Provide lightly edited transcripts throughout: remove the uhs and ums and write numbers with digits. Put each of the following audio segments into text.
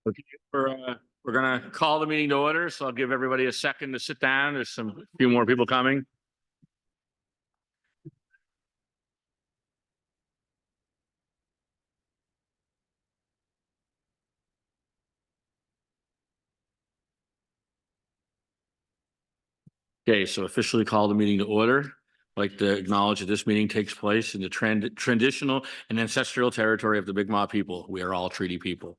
Okay, we're gonna call the meeting to order, so I'll give everybody a second to sit down. There's a few more people coming. Okay, so officially call the meeting to order. I'd like to acknowledge that this meeting takes place in the traditional and ancestral territory of the Mi'kmaq people. We are all treaty people.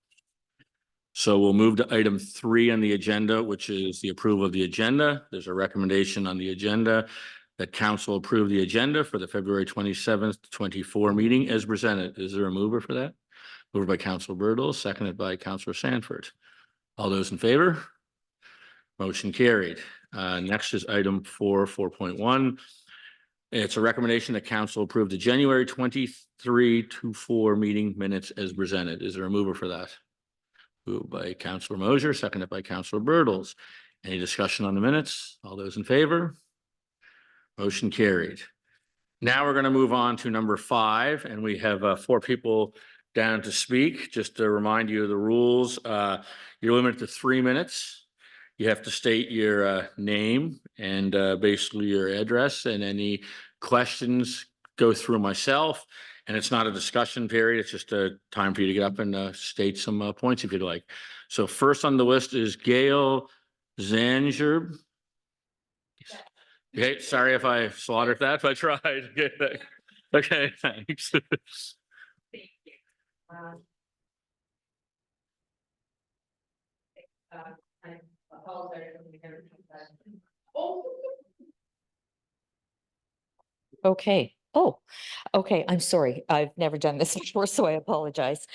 So we'll move to item 3 on the agenda, which is the approval of the agenda. There's a recommendation on the agenda that council approve the agenda for the February 27th, 24 meeting as presented. Is there a mover for that? Moved by Councilor Birdle, seconded by Councilor Sanford. All those in favor? Motion carried. Next is item 4.1. It's a recommendation that council approve the January 23-4 meeting minutes as presented. Is there a mover for that? Moved by Councilor Mosier, seconded by Councilor Birdles. Any discussion on the minutes? All those in favor? Motion carried. Now we're going to move on to number 5, and we have 4 people down to speak. Just to remind you of the rules, you're limited to 3 minutes. You have to state your name and basically your address, and any questions go through myself. And it's not a discussion period. It's just a time for you to get up and state some points if you'd like. So first on the list is Gail Zangerb. Okay, sorry if I slaughtered that, but I tried. Okay, thanks. Thank you. I apologize for the Okay. Oh, okay. I'm sorry. I've never done this before, so I apologize.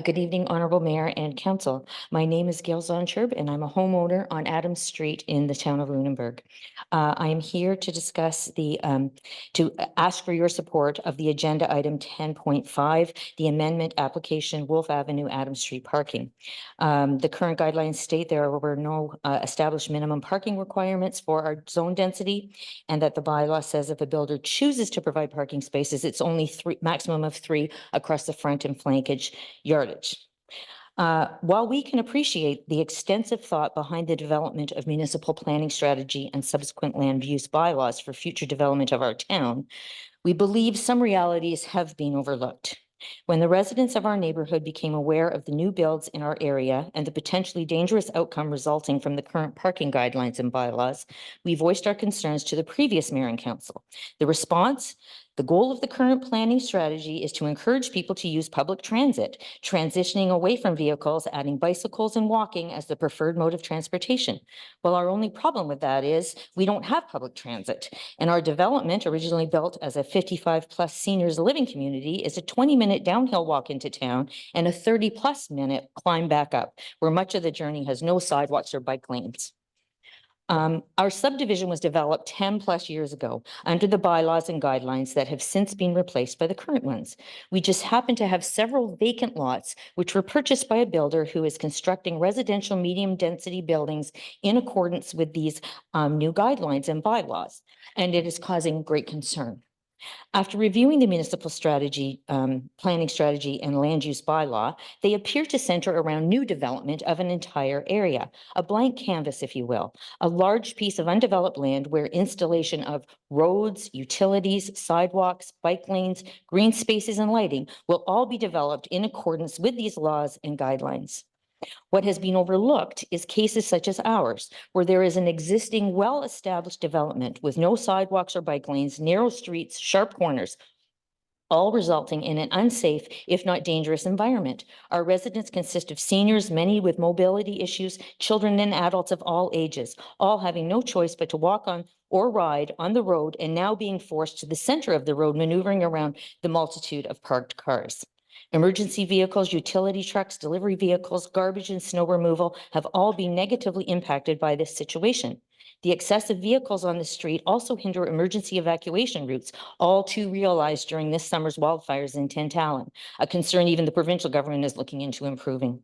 Good evening, Honorable Mayor and Council. My name is Gail Zoncherb, and I'm a homeowner on Adams Street in the town of Lunenburg. I am here to discuss to ask for your support of the agenda item 10.5, the amendment application Wolff Avenue, Adams Street parking. The current guidelines state there were no established minimum parking requirements for our zone density, and that the bylaw says if a builder chooses to provide parking spaces, it's only maximum of 3 across the front and flankage yardage. While we can appreciate the extensive thought behind the development of municipal planning strategy and subsequent land use bylaws for future development of our town, we believe some realities have been overlooked. When the residents of our neighborhood became aware of the new builds in our area and the potentially dangerous outcome resulting from the current parking guidelines and bylaws, we voiced our concerns to the previous mayor and council. The response: the goal of the current planning strategy is to encourage people to use public transit, transitioning away from vehicles, adding bicycles and walking as the preferred mode of transportation. Well, our only problem with that is we don't have public transit, and our development, originally built as a 55+ seniors living community, is a 20-minute downhill walk into town and a 30+ minute climb back up, where much of the journey has no sidewalks or bike lanes. Our subdivision was developed 10+ years ago under the bylaws and guidelines that have since been replaced by the current ones. We just happen to have several vacant lots which were purchased by a builder who is constructing residential medium density buildings in accordance with these new guidelines and bylaws, and it is causing great concern. After reviewing the municipal strategy, planning strategy and land use bylaw, they appear to center around new development of an entire area, a blank canvas, if you will, a large piece of undeveloped land where installation of roads, utilities, sidewalks, bike lanes, green spaces, and lighting will all be developed in accordance with these laws and guidelines. What has been overlooked is cases such as ours, where there is an existing well-established development with no sidewalks or bike lanes, narrow streets, sharp corners, all resulting in an unsafe, if not dangerous, environment. Our residents consist of seniors, many with mobility issues, children and adults of all ages, all having no choice but to walk on or ride on the road, and now being forced to the center of the road, maneuvering around the multitude of parked cars. Emergency vehicles, utility trucks, delivery vehicles, garbage and snow removal have all been negatively impacted by this situation. The excessive vehicles on the street also hinder emergency evacuation routes, all too realized during this summer's wildfires in Tantallon, a concern even the provincial government is looking into improving.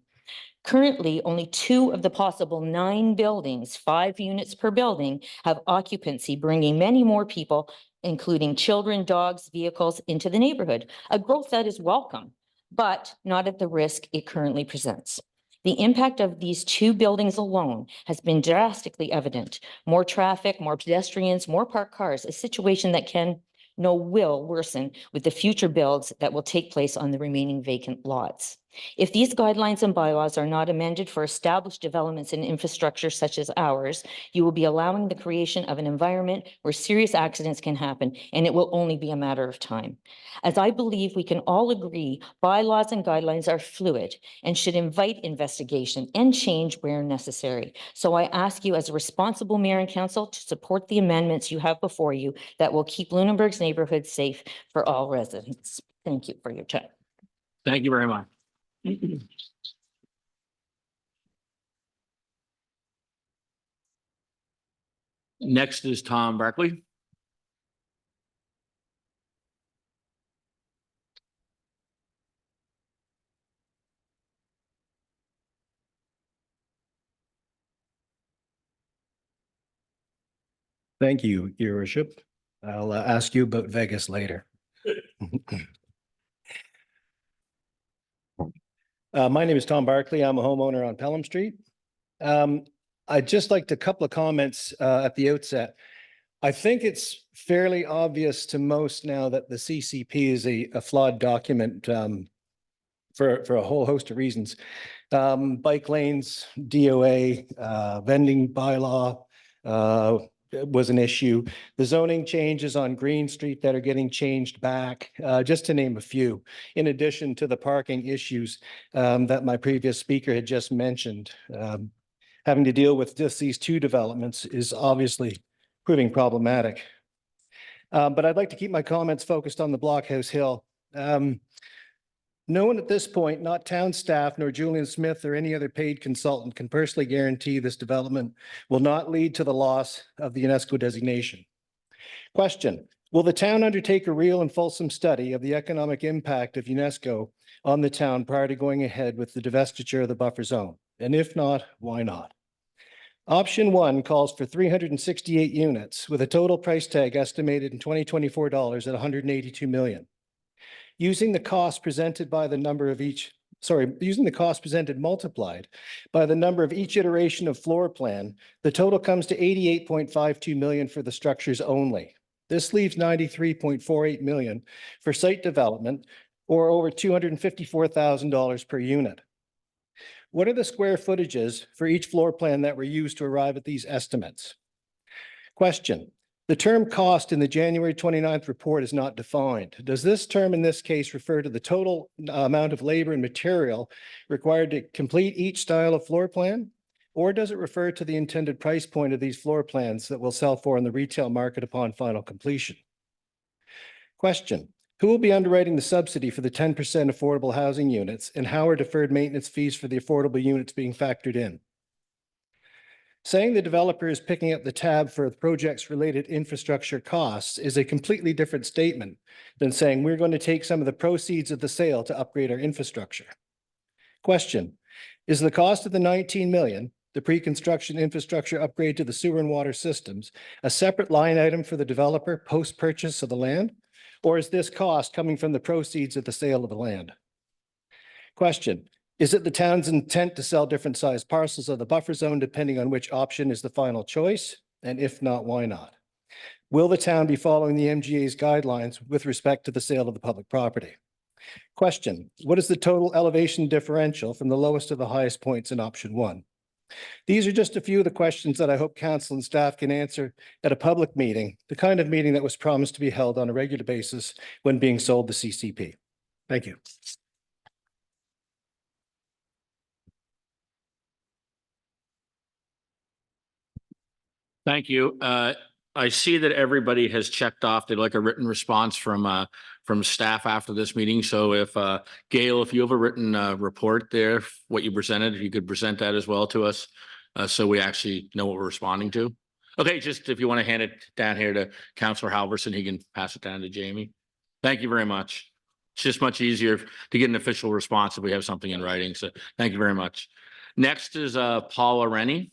Currently, only 2 of the possible 9 buildings, 5 units per building, have occupancy, bringing many more people, including children, dogs, vehicles, into the neighborhood, a growth that is welcome. but not at the risk it currently presents. The impact of these two buildings alone has been drastically evident. More traffic, more pedestrians, more parked cars, a situation that will worsen with the future builds that will take place on the remaining vacant lots. If these guidelines and bylaws are not amended for established developments in infrastructure such as ours, you will be allowing the creation of an environment where serious accidents can happen, and it will only be a matter of time. As I believe we can all agree, bylaws and guidelines are fluid and should invite investigation and change where necessary. So I ask you as a responsible mayor and council to support the amendments you have before you that will keep Lunenburg's neighborhoods safe for all residents. Thank you for your time. Thank you very much. Next is Tom Barkley. Thank you, Your Worship. I'll ask you about Vegas later. My name is Tom Barkley. I'm a homeowner on Pelham Street. I'd just like a couple of comments at the outset. I think it's fairly obvious to most now that the CCP is a flawed document for a whole host of reasons. Bike lanes, DOA, vending bylaw, was an issue. The zoning changes on Green Street that are getting changed back, just to name a few, in addition to the parking issues that my previous speaker had just mentioned. Having to deal with just these two developments is obviously proving problematic. But I'd like to keep my comments focused on the Blockhouse Hill. No one at this point, not town staff, nor Julian Smith or any other paid consultant, can personally guarantee this development will not lead to the loss of the UNESCO designation. Question: will the town undertake a real and fulsome study of the economic impact of UNESCO on the town prior to going ahead with the divestiture of the buffer zone? And if not, why not? Option one calls for 368 units with a total price tag estimated in 2024 dollars at 182 million. Using the cost presented by the number of using the cost presented multiplied by the number of each iteration of floor plan, the total comes to 88.52 million for the structures only. This leaves 93.48 million for site development, or over $254,000 per unit. What are the square footages for each floor plan that were used to arrive at these estimates? Question: the term cost in the January 29th report is not defined. Does this term in this case refer to the total amount of labor and material required to complete each style of floor plan? Or does it refer to the intended price point of these floor plans that will sell for in the retail market upon final completion? Question: who will be underwriting the subsidy for the 10% affordable housing units, and how are deferred maintenance fees for the affordable units being factored in? Saying the developer is picking up the tab for the project's related infrastructure costs is a completely different statement than saying we're going to take some of the proceeds of the sale to upgrade our infrastructure. Question: is the cost of the 19 million, the pre-construction infrastructure upgrade to the sewer and water systems, a separate line item for the developer post-purchase of the land? Or is this cost coming from the proceeds of the sale of the land? Question: is it the town's intent to sell different sized parcels of the buffer zone depending on which option is the final choice? And if not, why not? Will the town be following the MGA's guidelines with respect to the sale of the public property? Question: what is the total elevation differential from the lowest to the highest points in option one? These are just a few of the questions that I hope council and staff can answer at a public meeting, the kind of meeting that was promised to be held on a regular basis when being sold to CCP. Thank you. Thank you. I see that everybody has checked off. They'd like a written response from staff after this meeting. So if Gail, if you have a written report there, what you presented, if you could present that as well to us, so we actually know what we're responding to. Okay, just if you want to hand it down here to Councillor Halverson, he can pass it down to Jamie. Thank you very much. It's just much easier to get an official response if we have something in writing. So thank you very much. Next is Paula Rennie.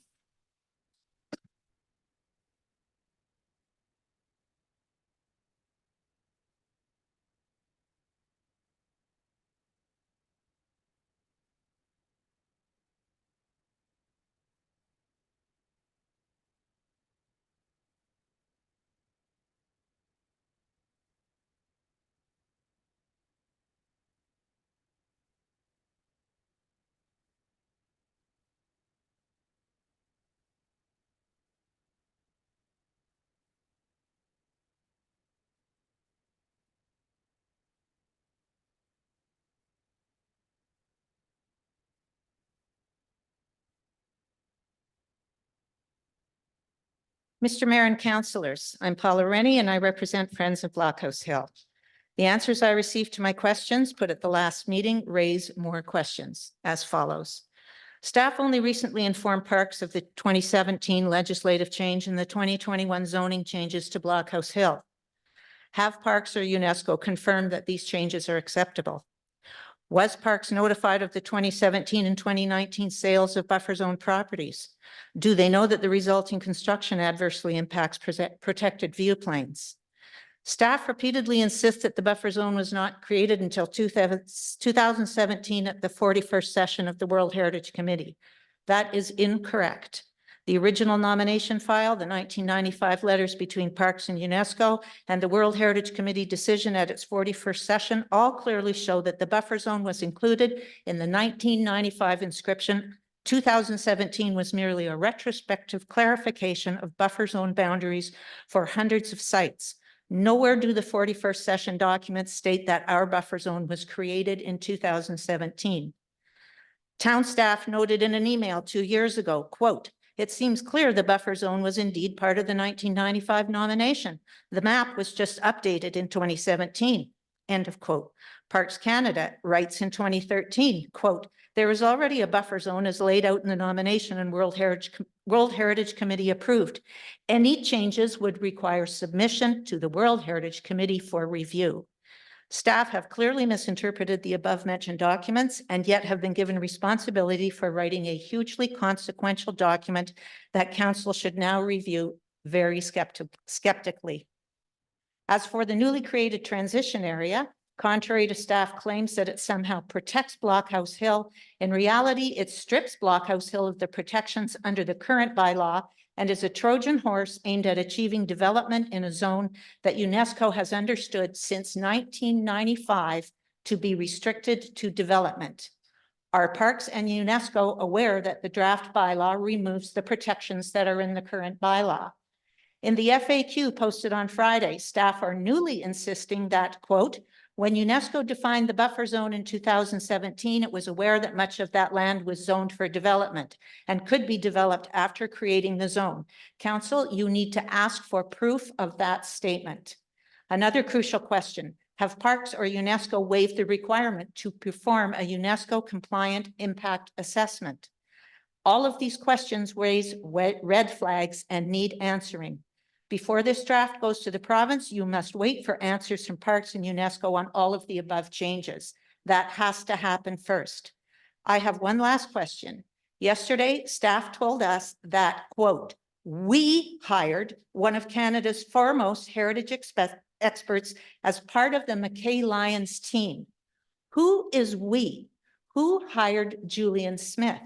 Mr. Mayor and Councillors, I'm Paula Rennie and I represent Friends of Blockhouse Hill. The answers I received to my questions put at the last meeting raise more questions as follows. Staff only recently informed Parks of the 2017 legislative change and the 2021 zoning changes to Blockhouse Hill. Have Parks or UNESCO confirmed that these changes are acceptable? Was Parks notified of the 2017 and 2019 sales of buffer zone properties? Do they know that the resulting construction adversely impacts protected view planes? Staff repeatedly insist that the buffer zone was not created until 2017 at the 41st session of the World Heritage Committee. That is incorrect. The original nomination file, the 1995 letters between Parks and UNESCO, and the World Heritage Committee decision at its 41st session all clearly show that the buffer zone was included in the 1995 inscription. 2017 was merely a retrospective clarification of buffer zone boundaries for hundreds of sites. Nowhere do the 41st session documents state that our buffer zone was created in 2017. Town staff noted in an email 2 years ago, quote, "It seems clear the buffer zone was indeed part of the 1995 nomination. The map was just updated in 2017, end of quote. Parks Canada writes in 2013, quote, "There is already a buffer zone as laid out in the nomination and World Heritage Committee approved. Any changes would require submission to the World Heritage Committee for review." Staff have clearly misinterpreted the above mentioned documents and yet have been given responsibility for writing a hugely consequential document that council should now review very skeptically. As for the newly created transition area, contrary to staff claims that it somehow protects Blockhouse Hill, in reality, it strips Blockhouse Hill of the protections under the current bylaw and is a Trojan horse aimed at achieving development in a zone that UNESCO has understood since 1995 to be restricted to development. Are Parks and UNESCO aware that the draft bylaw removes the protections that are in the current bylaw? In the FAQ posted on Friday, staff are newly insisting that, quote, "When UNESCO defined the buffer zone in 2017, it was aware that much of that land was zoned for development and could be developed after creating the zone. Council, you need to ask for proof of that statement." Another crucial question, have Parks or UNESCO waived the requirement to perform a UNESCO compliant impact assessment? All of these questions raise red flags and need answering. Before this draft goes to the province, you must wait for answers from Parks and UNESCO on all of the above changes. That has to happen first. I have one last question. Yesterday, staff told us that, quote, "We hired one of Canada's foremost heritage experts as part of the McKay Lyons team." Who is we? Who hired Julian Smith?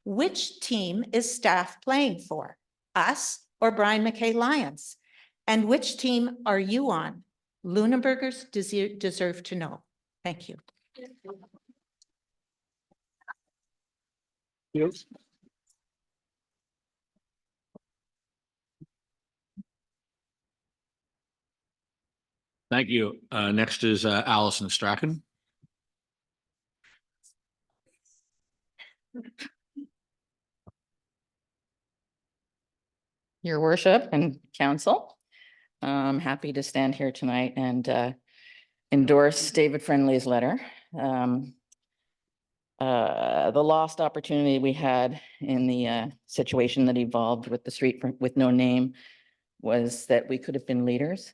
Which team is staff playing for? Us or Brian McKay Lyons? And which team are you on? Lunenburgers deserve to know. Thank you. Yes. Thank you. Next is Allison Strachan. Your worship and council, I'm happy to stand here tonight and endorse David Friendly's letter. The lost opportunity we had in the situation that evolved with the street with no name was that we could have been leaders.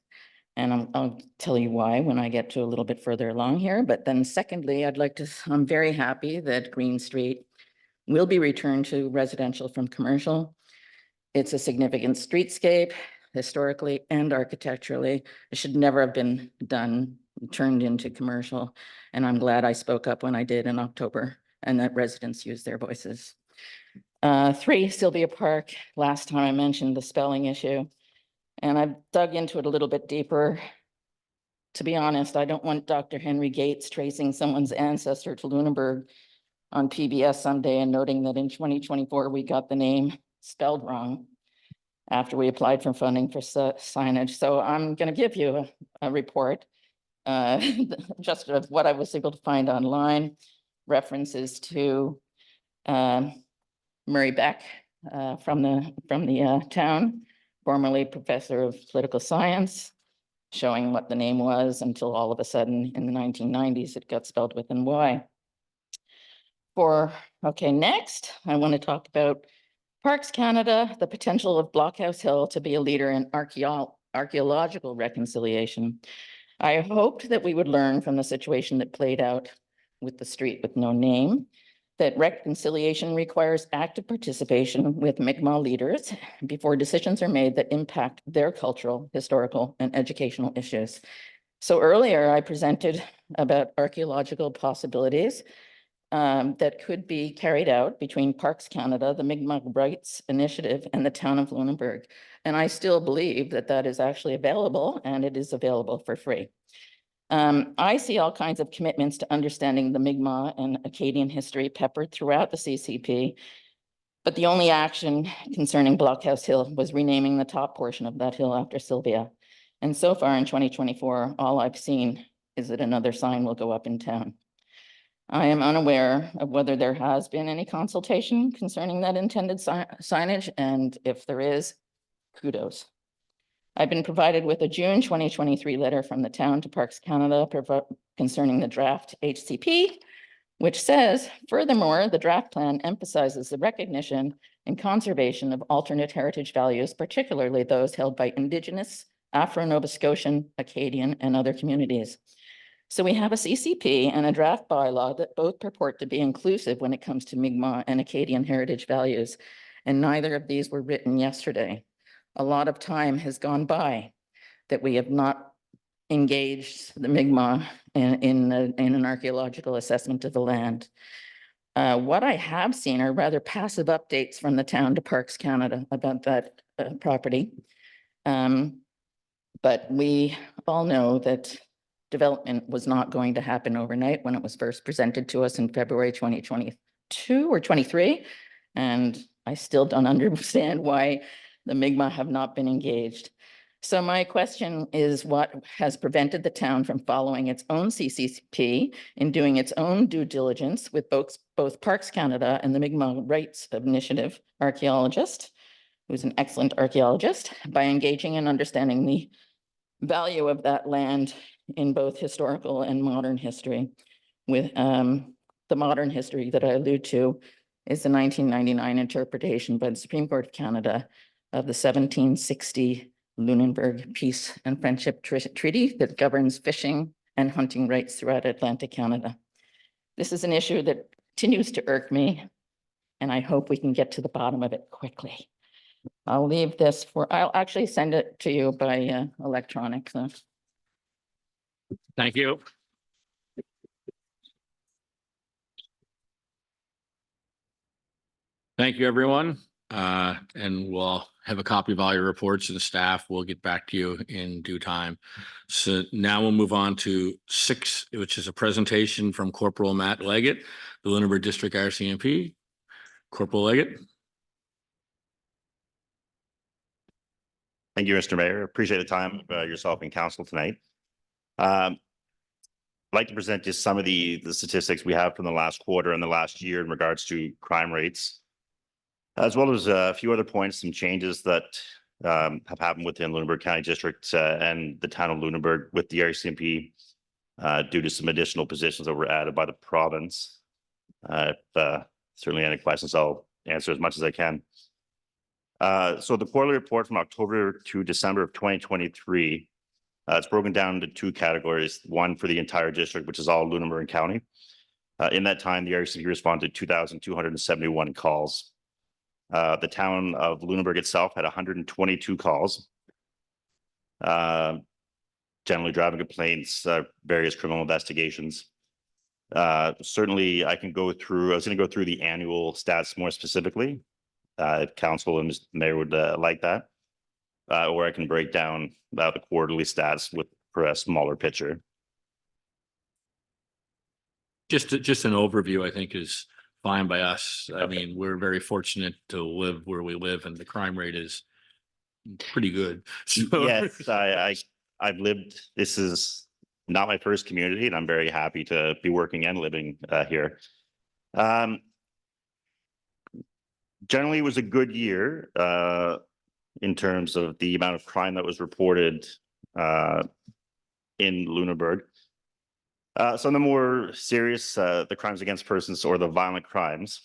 And I'll tell you why when I get to a little bit further along here. But then secondly, I'm very happy that Green Street will be returned to residential from commercial. It's a significant streetscape, historically and architecturally. It should never have been turned into commercial. And I'm glad I spoke up when I did in October and that residents used their voices. 3, Sylvia Park. Last time I mentioned the spelling issue. And I've dug into it a little bit deeper. To be honest, I don't want Dr. Henry Gates tracing someone's ancestor to Lunenburg on PBS someday and noting that in 2024, we got the name spelled wrong after we applied for funding for signage. So I'm going to give you a report just of what I was able to find online, references to Murray Beck from the town, formerly professor of political science, showing what the name was until all of a sudden in the 1990s, it got spelled with an Y. Next, I want to talk about Parks Canada, the potential of Blockhouse Hill to be a leader in archaeological reconciliation. I hoped that we would learn from the situation that played out with the street with no name, that reconciliation requires active participation with Mi'kmaq leaders before decisions are made that impact their cultural, historical, and educational issues. So earlier I presented about archaeological possibilities that could be carried out between Parks Canada, the Mi'kmaq Rights Initiative, and the town of Lunenburg. And I still believe that that is actually available, and it is available for free. I see all kinds of commitments to understanding the Mi'kmaq and Acadian history peppered throughout the CCP, but the only action concerning Blockhouse Hill was renaming the top portion of that hill after Sylvia. And so far in 2024, all I've seen is that another sign will go up in town. I am unaware of whether there has been any consultation concerning that intended signage, and if there is, kudos. I've been provided with a June 2023 letter from the town to Parks Canada concerning the draft HCP, which says, furthermore, the draft plan emphasizes the recognition and conservation of alternate heritage values, particularly those held by Indigenous, Afro-Nova Scotian, Acadian, and other communities. So we have a CCP and a draft bylaw that both purport to be inclusive when it comes to Mi'kmaq and Acadian heritage values, and neither of these were written yesterday. A lot of time has gone by that we have not engaged the Mi'kmaq in an archaeological assessment of the land. What I have seen are rather passive updates from the town to Parks Canada about that property. But we all know that development was not going to happen overnight when it was first presented to us in February 2022 or 23. And I still don't understand why the Mi'kmaq have not been engaged. So my question is, what has prevented the town from following its own CCP in doing its own due diligence with both Parks Canada and the Mi'kmaq Rights Initiative archaeologist, who's an excellent archaeologist, by engaging and understanding the value of that land in both historical and modern history. With the modern history that I allude to is the 1999 interpretation by the Supreme Court of Canada of the 1760 Lunenburg Peace and Friendship Treaty that governs fishing and hunting rights throughout Atlantic Canada. This is an issue that continues to irk me, and I hope we can get to the bottom of it quickly. I'll leave this I'll actually send it to you by electronic. So. Thank you. Thank you, everyone. And we'll have a copy of all your reports, and the staff will get back to you in due time. So now we'll move on to 6, which is a presentation from Corporal Matt Leggett, the Lunenburg District RCMP. Corporal Leggett. Thank you, Mr. Mayor. Appreciate the time of yourself and council tonight. I'd like to present just some of the statistics we have from the last quarter and the last year in regards to crime rates, as well as a few other points, some changes that have happened within Lunenburg County District and the town of Lunenburg with the RCMP due to some additional positions that were added by the province. Certainly any questions, I'll answer as much as I can. So the quarterly report from October to December of 2023, it's broken down into 2 categories, one for the entire district, which is all Lunenburg County. In that time, the RCMP responded to 2,271 calls. The town of Lunenburg itself had 122 calls, generally driving complaints, various criminal investigations. Certainly, I was going to go through the annual stats more specifically. If council and Mr. Mayor would like that, or I can break down the quarterly stats for a smaller picture. Just an overview, I think, is fine by us. I mean, we're very fortunate to live where we live, and the crime rate is pretty good. So. Yes, I've lived. This is not my first community, and I'm very happy to be working and living here. Generally, it was a good year. in terms of the amount of crime that was reported in Lunenburg. Some of the more serious, the crimes against persons or the violent crimes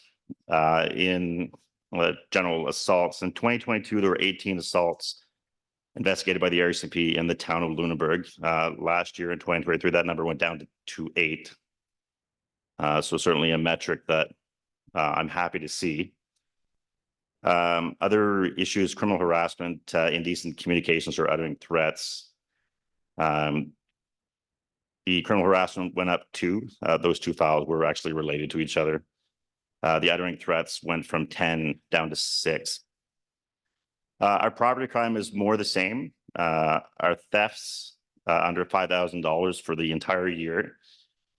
in general assaults. In 2022, there were 18 assaults investigated by the RCMP in the town of Lunenburg. Last year in 2023, that number went down to 8. So certainly a metric that I'm happy to see. Other issues, criminal harassment, indecent communications or uttering threats. The criminal harassment went up 2. Those 2 files were actually related to each other. The uttering threats went from 10 down to 6. Our property crime is more the same. Our thefts under $5,000 for the entire year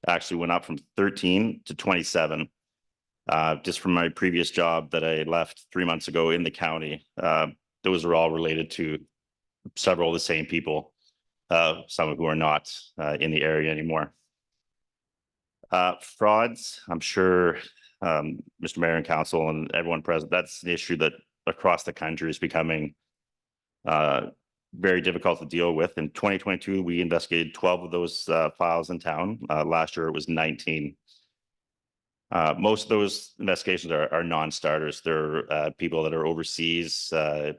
actually went up from 13 to 27. Just from my previous job that I left 3 months ago in the county, those are all related to several of the same people, some of who are not in the area anymore. Frauds, I'm sure Mr. Mayor and Council and everyone present, that's an issue that across the country is becoming very difficult to deal with. In 2022, we investigated 12 of those files in town. Last year, it was 19. Most of those investigations are non-starters. They're people that are overseas that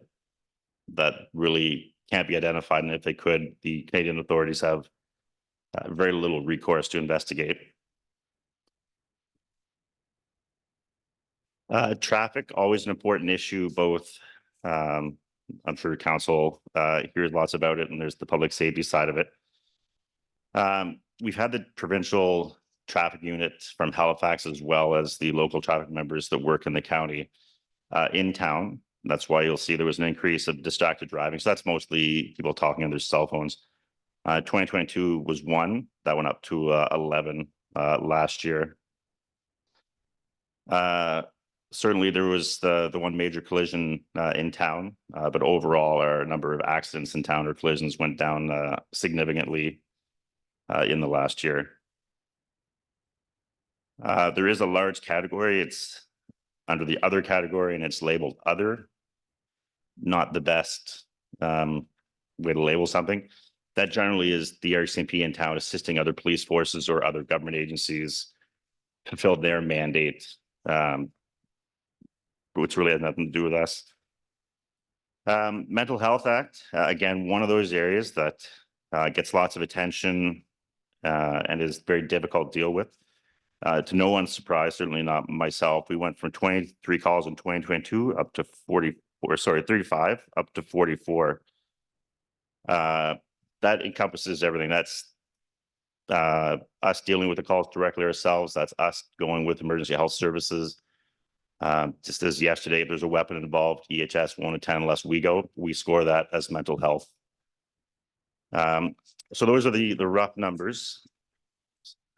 really can't be identified. And if they could, the Canadian authorities have very little recourse to investigate. Traffic, always an important issue, both I'm sure council hears lots about it, and there's the public safety side of it. We've had the provincial traffic unit from Halifax as well as the local traffic members that work in the county in town. That's why you'll see there was an increase of distracted driving. So that's mostly people talking on their cell phones. 2022 was 1, that went up to 11 last year. Certainly there was the one major collision in town, but overall our number of accidents in town or collisions went down significantly in the last year. There is a large category. It's under the other category and it's labeled other. Not the best way to label something. That generally is the RCMP in town assisting other police forces or other government agencies fulfill their mandate, which really has nothing to do with us. Mental Health Act, again, one of those areas that gets lots of attention and is very difficult to deal with. To no one's surprise, certainly not myself, we went from 23 calls in 2022 up to 35 up to 44. That encompasses everything. That's us dealing with the calls directly ourselves. That's us going with emergency health services. Just as yesterday, if there's a weapon involved, EHS won't attend unless we go. We score that as mental health. So those are the rough numbers.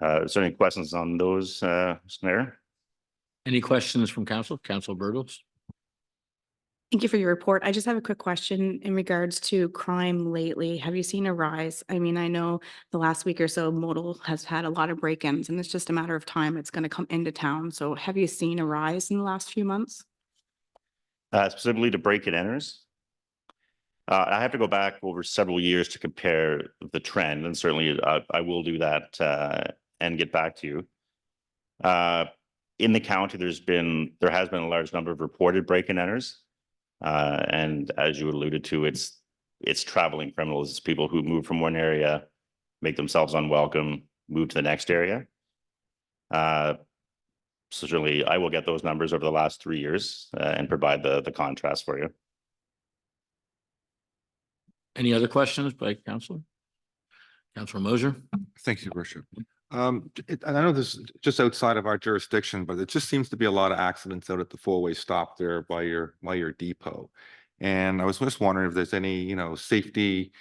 Is there any questions on those, Mr. Mayor? Any questions from council? Council Bertels? Thank you for your report. I just have a quick question in regards to crime lately. Have you seen a rise? I mean, I know the last week or so, Modal has had a lot of break-ins, and it's just a matter of time it's going to come into town. So have you seen a rise in the last few months? Specifically to break-in enters? I have to go back over several years to compare the trend, and certainly I will do that and get back to you. In the county, there has been a large number of reported break-in enters. And as you alluded to, it's traveling criminals. It's people who move from one area, make themselves unwelcome, move to the next area. So certainly I will get those numbers over the last 3 years and provide the contrast for you. Any other questions by council? Councilor Moser? Thank you, Worship. And I know this is just outside of our jurisdiction, but it just seems to be a lot of accidents out at the four-way stop there by your depot. And I was just wondering if there's any, safety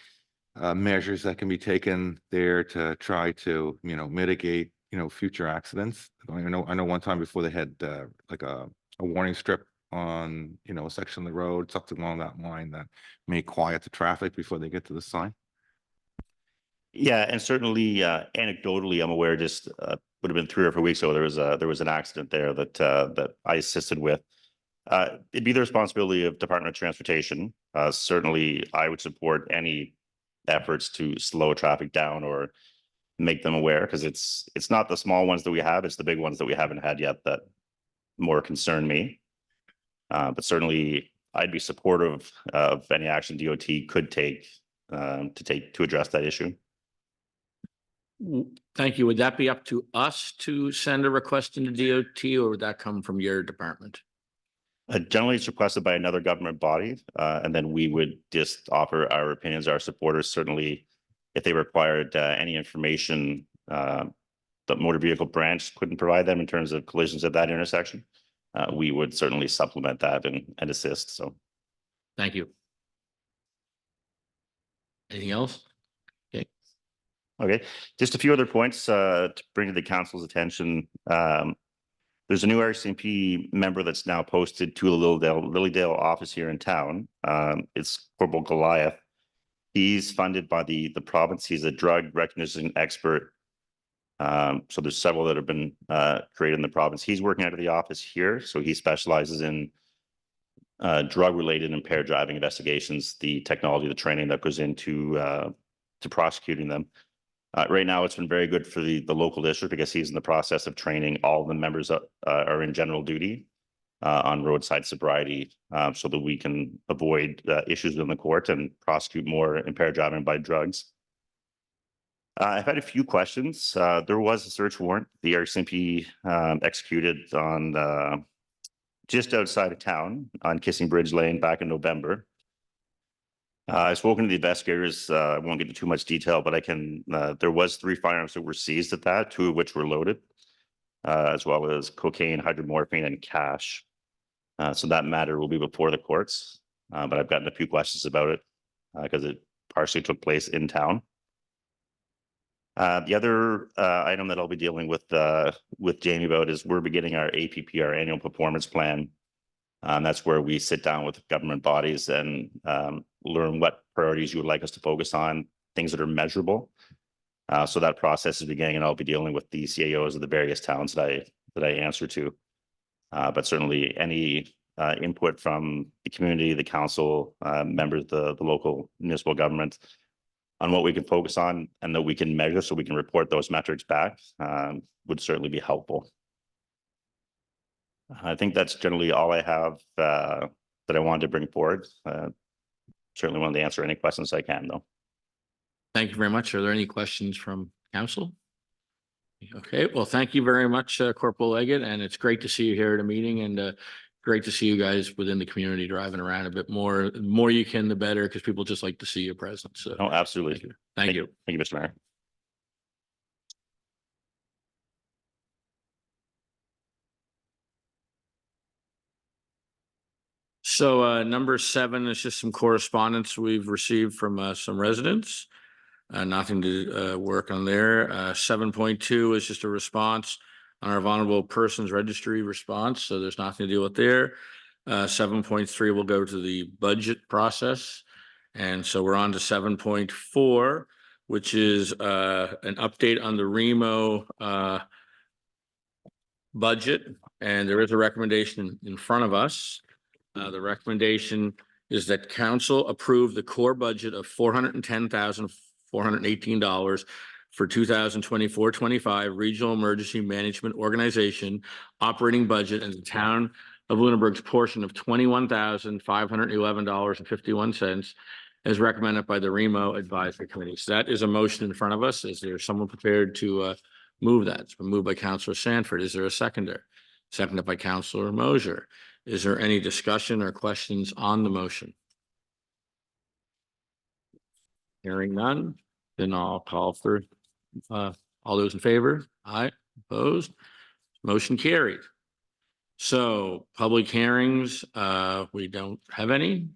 measures that can be taken there to try to, mitigate, future accidents. I know one time before they had like a warning strip on, a section of the road, something along that line that may quiet the traffic before they get to the sign. Yeah, and certainly anecdotally, I'm aware just would have been 3 or 4 weeks ago, there was an accident there that I assisted with. It'd be the responsibility of Department of Transportation Certainly, I would support any efforts to slow traffic down or make them aware, because it's not the small ones that we have, it's the big ones that we haven't had yet that more concern me. But certainly I'd be supportive of any action DOT could take to address that issue. Thank you. Would that be up to us to send a request into DOT, or would that come from your department? Generally, it's requested by another government body, and then we would just offer our opinions. Our supporters, certainly, if they required any information the motor vehicle branch couldn't provide them in terms of collisions at that intersection, we would certainly supplement that and assist. So, Thank you. Anything else? okay, just a few other points to bring to the council's attention. There's a new RCMP member that's now posted to the Lilydale office here in town. It's Corporal Goliath. He's funded by the province. He's a drug recognition expert. So there's several that have been created in the province. He's working out of the office here. So he specializes in drug-related impaired driving investigations, the technology, the training that goes into to prosecuting them. Right now, it's been very good for the local district because he's in the process of training all of the members that are in general duty on roadside sobriety, so that we can avoid issues in the court and prosecute more impaired driving by drugs. I've had a few questions. There was a search warrant the RCMP executed on just outside of town on Kissing Bridge Lane back in November. I've spoken to the investigators. I won't get into too much detail, but I can. There was 3 firearms that were seized at that, 2 of which were loaded, as well as cocaine, hydromorphine, and cash. So that matter will be before the courts. But I've gotten a few questions about it because it partially took place in town. The other item that I'll be dealing with Jamie about is we're beginning our APP, our annual performance plan. That's where we sit down with government bodies and learn what priorities you would like us to focus on, things that are measurable. So that process is beginning, and I'll be dealing with the CAOs of the various towns that I answer to. But certainly any input from the community, the council, members, the local municipal government on what we can focus on and that we can measure so we can report those metrics back would certainly be helpful. I think that's generally all I have that I wanted to bring forward. Certainly wanted to answer any questions I can, though. Thank you very much. Are there any questions from council? Okay, well, thank you very much, Corporal Leggett, and it's great to see you here at a meeting, and great to see you guys within the community driving around a bit more. The more you can, the better, because people just like to see you present. So, Oh, absolutely. thank you. Thank you, Mr. Mayor. So number 7 is just some correspondence we've received from some residents. Nothing to work on there. 7.2 is just a response on our vulnerable persons registry response. So there's nothing to deal with there. 7.3 will go to the budget process. And so we're on to 7.4, which is an update on the REMO budget. And there is a recommendation in front of us. The recommendation is that council approve the core budget of $410,418 for 2024-25 Regional Emergency Management Organization operating budget and the town of Lunenburg's portion of $21,511.51 as recommended by the REMO Advisory Committee. So that is a motion in front of us. Is there someone prepared to move that? It's been moved by Councillor Sanford. Is there a seconder? Seconded by Councillor Mosier. Is there any discussion or questions on the motion? Hearing none, then I'll call for all those in favor. Aye, opposed, motion carried. So public hearings, we don't have any.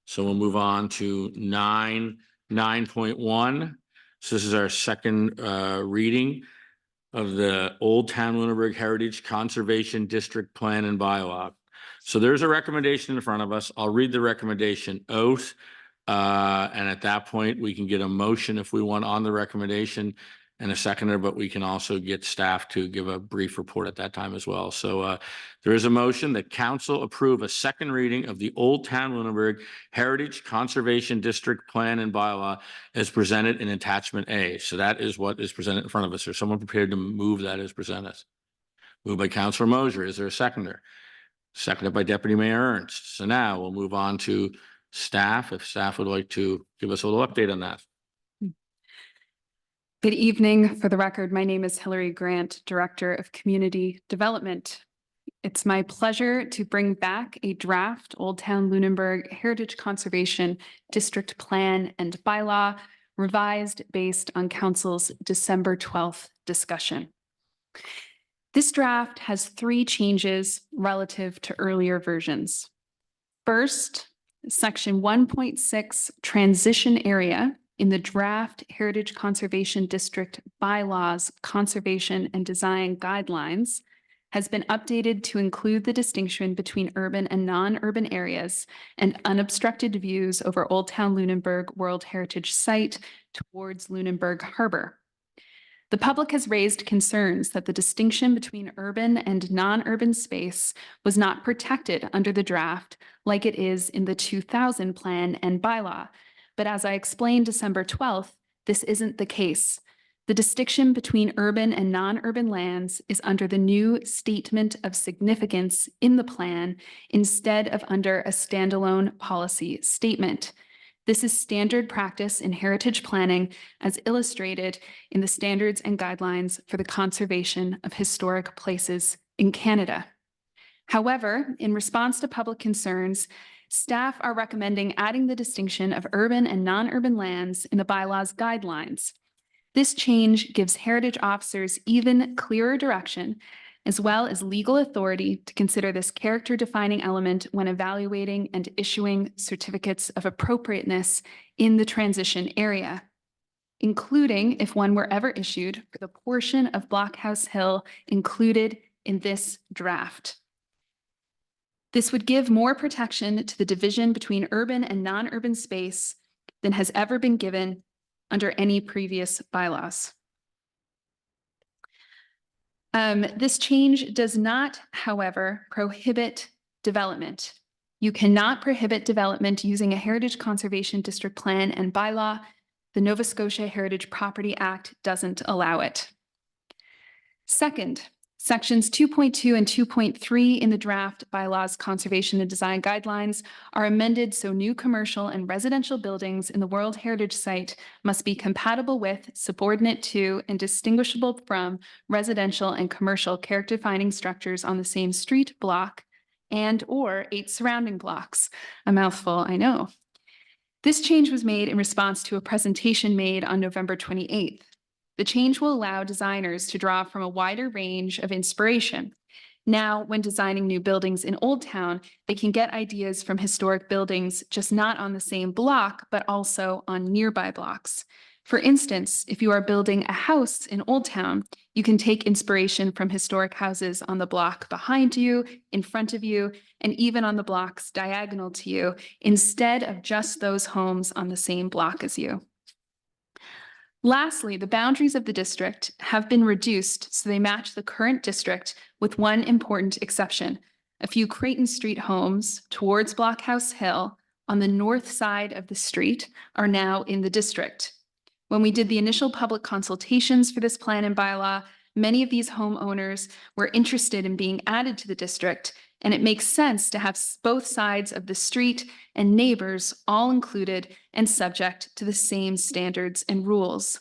So we'll move on to 9.1. So this is our second reading of the Old Town Lunenburg Heritage Conservation District Plan and Bylaw. So there's a recommendation in front of us. I'll read the recommendation oath. And at that point, we can get a motion if we want on the recommendation. and a seconder, but we can also get staff to give a brief report at that time as well. So there is a motion that council approve a second reading of the Old Town Lunenburg Heritage Conservation District Plan and Bylaw as presented in attachment A. So that is what is presented in front of us. Is someone prepared to move that as presented? Moved by Councilor Mosier. Is there a seconder? Seconded by Deputy Mayor Ernst. So now we'll move on to staff. If staff would like to give us a little update on that. Good evening. For the record, my name is Hillary Grant, Director of Community Development. It's my pleasure to bring back a draft Old Town Lunenburg Heritage Conservation District Plan and Bylaw, revised based on Council's December 12th discussion. This draft has 3 changes relative to earlier versions. First, Section 1.6 Transition Area in the draft Heritage Conservation District Bylaws, Conservation and Design Guidelines has been updated to include the distinction between urban and non-urban areas and unobstructed views over Old Town Lunenburg World Heritage Site towards Lunenburg Harbor. The public has raised concerns that the distinction between urban and non-urban space was not protected under the draft like it is in the 2000 plan and bylaw. But as I explained December 12th, this isn't the case. The distinction between urban and non-urban lands is under the new statement of significance in the plan instead of under a standalone policy statement. This is standard practice in heritage planning as illustrated in the standards and guidelines for the conservation of historic places in Canada. However, in response to public concerns, staff are recommending adding the distinction of urban and non-urban lands in the bylaws guidelines. This change gives heritage officers even clearer direction, as well as legal authority to consider this character-defining element when evaluating and issuing certificates of appropriateness in the transition area, including if one were ever issued for the portion of Blockhouse Hill included in this draft. This would give more protection to the division between urban and non-urban space than has ever been given under any previous bylaws. This change does not, however, prohibit development. You cannot prohibit development using a Heritage Conservation District Plan and bylaw. The Nova Scotia Heritage Property Act doesn't allow it. Second, Sections 2.2 and 2.3 in the draft bylaws conservation and design guidelines are amended so new commercial and residential buildings in the World Heritage Site must be compatible with, subordinate to, and distinguishable from residential and commercial character-defining structures on the same street, block, and or 8 surrounding blocks. A mouthful, I know. This change was made in response to a presentation made on November 28th. The change will allow designers to draw from a wider range of inspiration. Now, when designing new buildings in Old Town, they can get ideas from historic buildings, just not on the same block, but also on nearby blocks. For instance, if you are building a house in Old Town, you can take inspiration from historic houses on the block behind you, in front of you, and even on the blocks diagonal to you, instead of just those homes on the same block as you. Lastly, the boundaries of the district have been reduced so they match the current district with one important exception. A few Creighton Street homes towards Blockhouse Hill on the north side of the street are now in the district. When we did the initial public consultations for this plan and bylaw, many of these homeowners were interested in being added to the district, and it makes sense to have both sides of the street and neighbors all included and subject to the same standards and rules.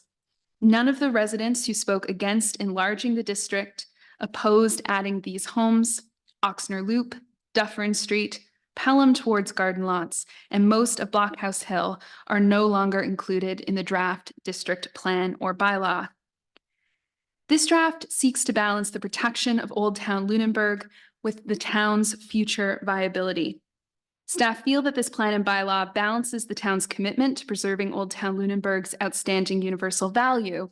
None of the residents who spoke against enlarging the district opposed adding these homes. Oxner Loop, Dufferin Street, Pelham towards Garden Lots, and most of Blockhouse Hill are no longer included in the draft district plan or bylaw. This draft seeks to balance the protection of Old Town Lunenburg with the town's future viability. Staff feel that this plan and bylaw balances the town's commitment to preserving Old Town Lunenburg's outstanding universal value,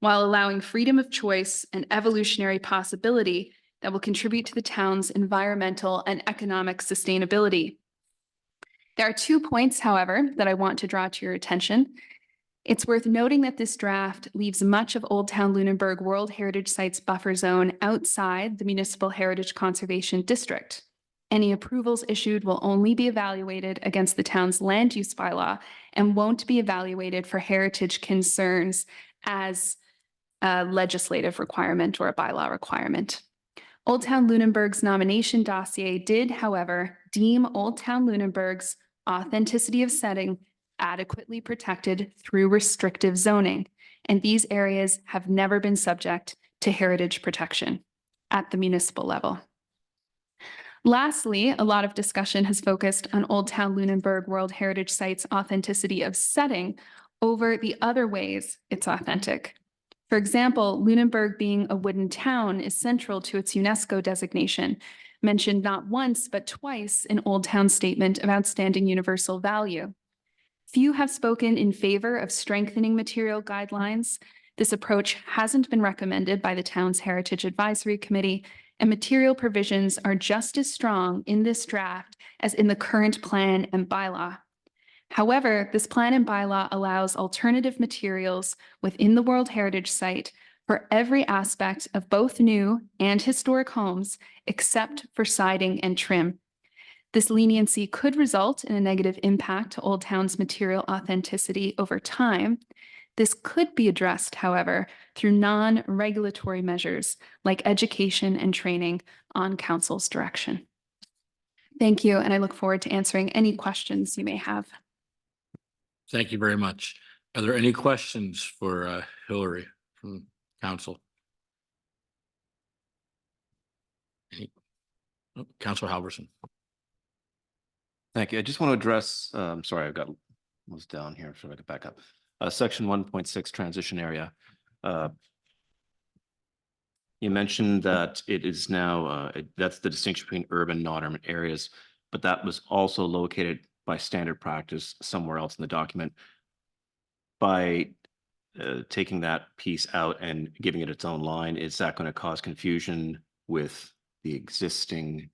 while allowing freedom of choice and evolutionary possibility that will contribute to the town's environmental and economic sustainability. There are 2 points, however, that I want to draw to your attention. It's worth noting that this draft leaves much of Old Town Lunenburg World Heritage Sites buffer zone outside the Municipal Heritage Conservation District. Any approvals issued will only be evaluated against the town's land use bylaw and won't be evaluated for heritage concerns as a legislative requirement or a bylaw requirement. Old Town Lunenburg's nomination dossier did, however, deem Old Town Lunenburg's authenticity of setting adequately protected through restrictive zoning, and these areas have never been subject to heritage protection at the municipal level. Lastly, a lot of discussion has focused on Old Town Lunenburg World Heritage Site's authenticity of setting over the other ways it's authentic. For example, Lunenburg being a wooden town is central to its UNESCO designation, mentioned not once but twice in Old Town's Statement of Outstanding Universal Value. Few have spoken in favor of strengthening material guidelines. This approach hasn't been recommended by the town's Heritage Advisory Committee, and material provisions are just as strong in this draft as in the current plan and bylaw. However, this plan and bylaw allows alternative materials within the World Heritage Site for every aspect of both new and historic homes, except for siding and trim. This leniency could result in a negative impact to Old Town's material authenticity over time. This could be addressed, however, through non-regulatory measures like education and training on council's direction. Thank you, and I look forward to answering any questions you may have. Thank you very much. Are there any questions for Hillary from council? Councilor Halverson. Thank you. I just want to address, sorry, was down here, so I could back up. Section 1.6 transition area. You mentioned that it is now, that's the distinction between urban and non-urban areas, but that was also located by standard practice somewhere else in the document. By taking that piece out and giving it its own line, is that going to cause confusion with the existing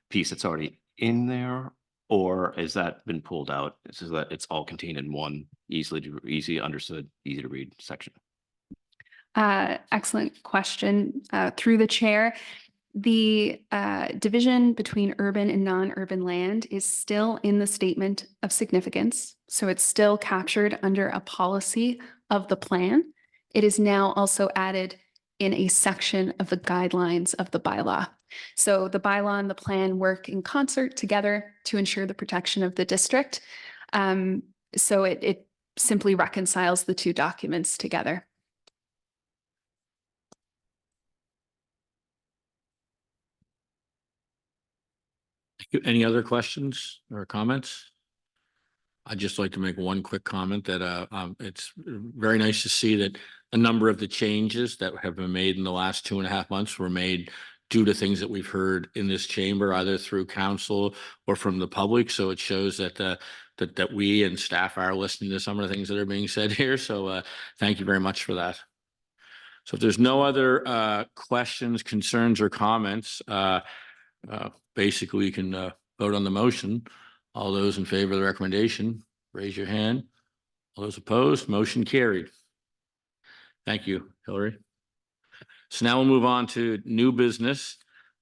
piece that's already in there, or has that been pulled out so that it's all contained in one easy understood, easy to read section? Excellent question. Through the chair, the division between urban and non-urban land is still in the statement of significance. So it's still captured under a policy of the plan. It is now also added in a section of the guidelines of the bylaw. So the bylaw and the plan work in concert together to ensure the protection of the district. So it simply reconciles the two documents together. Any other questions or comments? I'd just like to make one quick comment that it's very nice to see that a number of the changes that have been made in the last 2.5 months were made due to things that we've heard in this chamber, either through council or from the public. So it shows that that we and staff are listening to some of the things that are being said here. So thank you very much for that. So if there's no other questions, concerns, or comments, basically you can vote on the motion. All those in favor of the recommendation, raise your hand. All those opposed, motion carried. Thank you, Hillary. So now we'll move on to new business.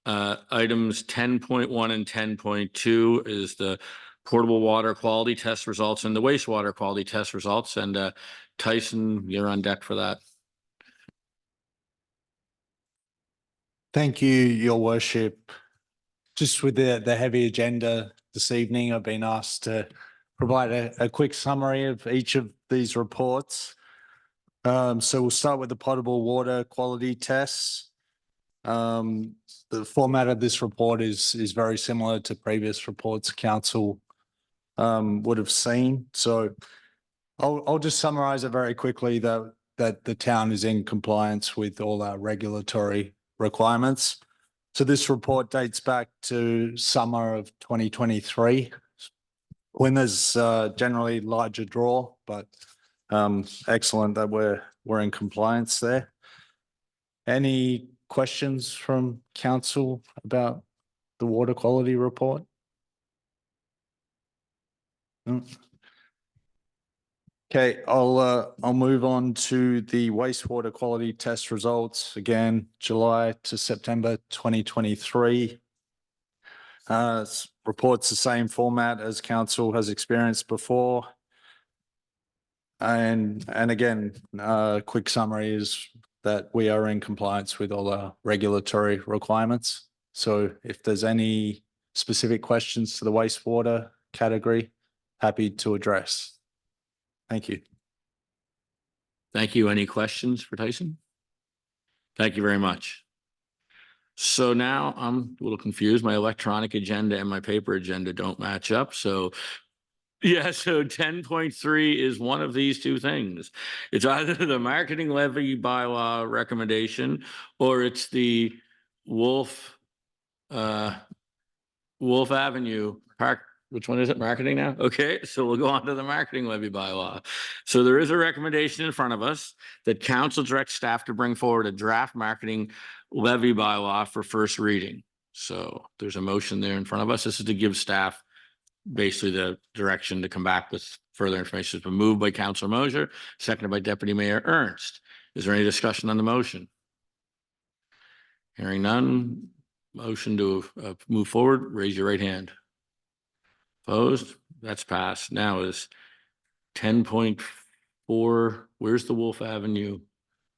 Items 10.1 and 10.2 is the portable water quality test results and the wastewater quality test results. And Tyson, you're on deck for that. Thank you, Your Worship. Just with the heavy agenda this evening, I've been asked to provide a quick summary of each of these reports. So we'll start with the potable water quality tests. The format of this report is very similar to previous reports council would have seen. So I'll just summarize it very quickly that the town is in compliance with all our regulatory requirements. So this report dates back to summer of 2023, when there's generally larger draw, but excellent that we're in compliance there. Any questions from council about the water quality report? No? Okay, I'll move on to the wastewater quality test results. Again, July to September 2023. Reports the same format as council has experienced before. And again, quick summary is that we are in compliance with all our regulatory requirements. So if there's any specific questions to the wastewater category, happy to address. Thank you. Thank you. Any questions for Tyson? Thank you very much. So now I'm a little confused. My electronic agenda and my paper agenda don't match up. So yeah, so 10.3 is one of these two things. It's either the marketing levy bylaw recommendation or it's the Wolff Avenue Park. Which one is it? Marketing now? Okay, so we'll go on to the marketing levy bylaw. So there is a recommendation in front of us that council directs staff to bring forward a draft marketing levy bylaw for first reading. So there's a motion there in front of us. This is to give staff basically the direction to come back with further information. It's been moved by Councilor Mosier, seconded by Deputy Mayor Ernst. Is there any discussion on the motion? Hearing none, motion to move forward, raise your right hand. Opposed? That's passed. Now is 10.4. Where's the Wolff Avenue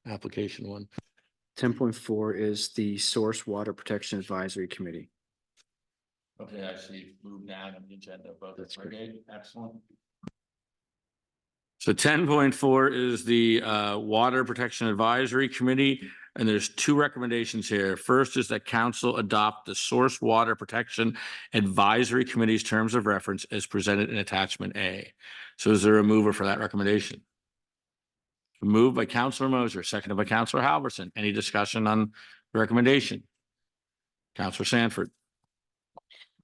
application one? 10.4 is the Source Water Protection Advisory Committee. Okay, I see. Move down on the agenda. That's great. Okay, excellent. So 10.4 is the Water Protection Advisory Committee, and there's two recommendations here. First is that council adopt the Source Water Protection Advisory Committee's terms of reference as presented in attachment A. So is there a mover for that recommendation? Moved by Councilor Moser, seconded by Councilor Halverson. Any discussion on the recommendation? Councilor Sanford.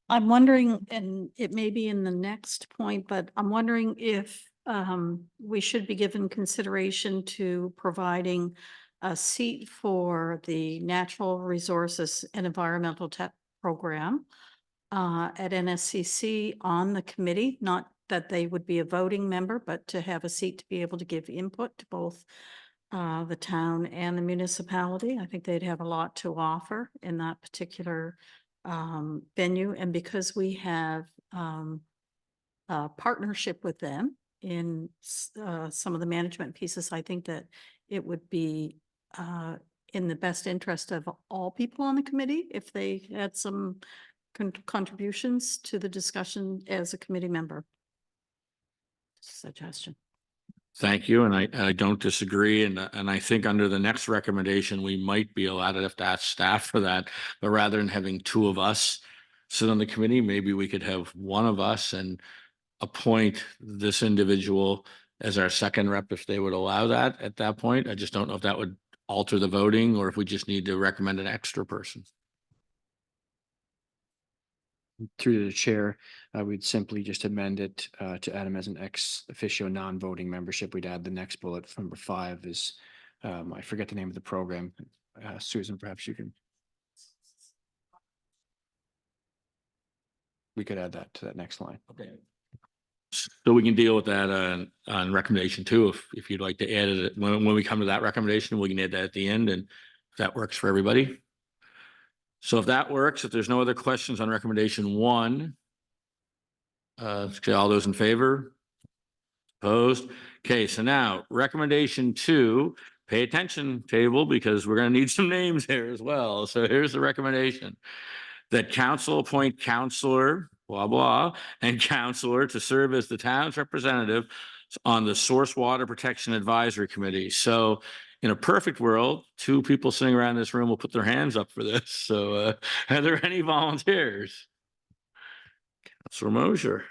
I'm wondering, and it may be in the next point, but I'm wondering if we should be given consideration to providing a seat for the Natural Resources and Environmental Tech Program at NSCC on the committee, not that they would be a voting member, but to have a seat to be able to give input to both the town and the municipality. I think they'd have a lot to offer in that particular venue. And because we have a partnership with them in some of the management pieces, I think that it would be in the best interest of all people on the committee if they had some contributions to the discussion as a committee member. Suggestion. Thank you, and I don't disagree, and I think under the next recommendation, we might be allowed to have to ask staff for that, but rather than having two of us sit on the committee, maybe we could have one of us and appoint this individual as our second rep if they would allow that at that point. I just don't know if that would alter the voting or if we just need to recommend an extra person. Through the chair, I would simply just amend it to add him as an ex officio non-voting membership. We'd add the next bullet. Number 5 is, I forget the name of the program. Susan, perhaps you can. We could add that to that next line. Okay. So we can deal with that on recommendation 2 if you'd like to add it when we come to that recommendation, we can add that at the end, and if that works for everybody. So if that works, if there's no other questions on recommendation 1, okay, all those in favor? Opposed? Okay, so now recommendation 2, pay attention table because we're going to need some names here as well. So here's the recommendation that council appoint counselor, blah, blah, and counselor to serve as the town's representative on the Source Water Protection Advisory Committee. So in a perfect world, 2 people sitting around this room will put their hands up for this. So are there any volunteers? Councilor Mosier.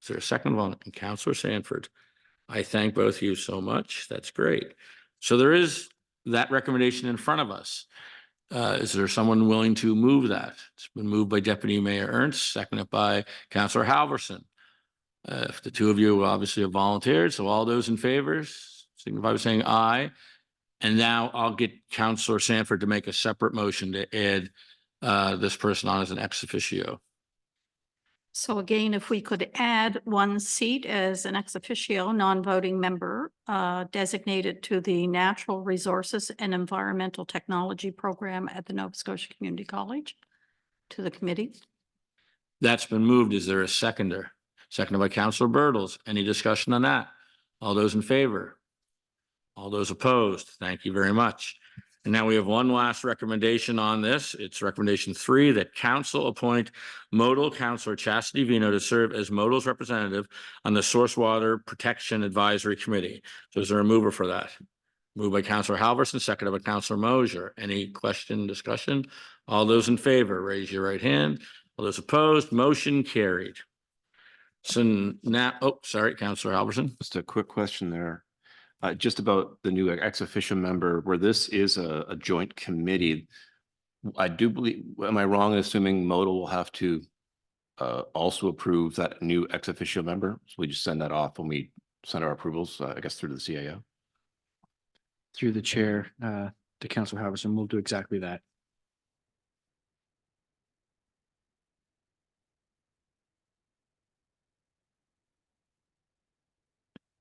Is there a second one? And Councilor Sanford. I thank both of you so much. That's great. So there is that recommendation in front of us. Is there someone willing to move that? It's been moved by Deputy Mayor Ernst, seconded by Councilor Halverson. If the 2 of you obviously have volunteered, so all those in favor, signify by saying aye. And now I'll get Councilor Sanford to make a separate motion to add this person on as an ex officio. So again, if we could add one seat as an ex officio non-voting member designated to the Natural Resources and Environmental Technology Program at the Nova Scotia Community College to the committee. That's been moved. Is there a seconder? Seconded by Councillor Bertels. Any discussion on that? All those in favor? All those opposed? Thank you very much. And now we have one last recommendation on this. It's recommendation 3 that council appoint Modal Councillor Chastity Vino to serve as Modal's representative on the Source Water Protection Advisory Committee. So is there a mover for that? Moved by Councillor Halverson, seconded by Councillor Mosier. Any question, discussion? All those in favor, raise your right hand. All those opposed, motion carried. So now, oh, sorry, Councillor Halverson. Just a quick question there. Just about the new ex officio member, where this is a joint committee. I do believe, am I wrong in assuming Modal will have to also approve that new ex officio member? So we just send that off when we send our approvals, I guess, through to the CAO? Through the chair, to Councillor Halverson, we'll do exactly that.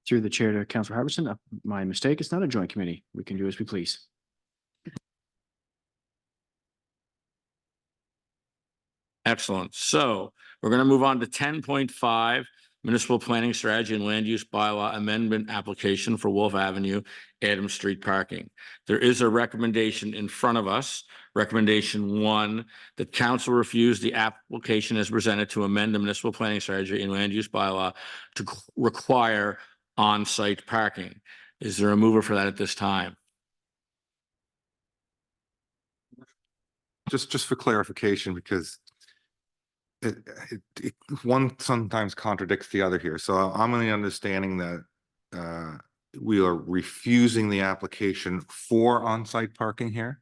Through the chair to Councillor Halverson, my mistake, it's not a joint committee. We can do as we please. Excellent. So we're going to move on to 10.5 Municipal Planning Strategy and Land Use Bylaw Amendment Application for Wolff Avenue, Adams Street Parking. There is a recommendation in front of us. Recommendation 1, that council refuse the application as presented to amend the Municipal Planning Strategy and Land Use Bylaw to require on-site parking. Is there a mover for that at this time? Just for clarification, because one sometimes contradicts the other here. So I'm in the understanding that we are refusing the application for on-site parking here.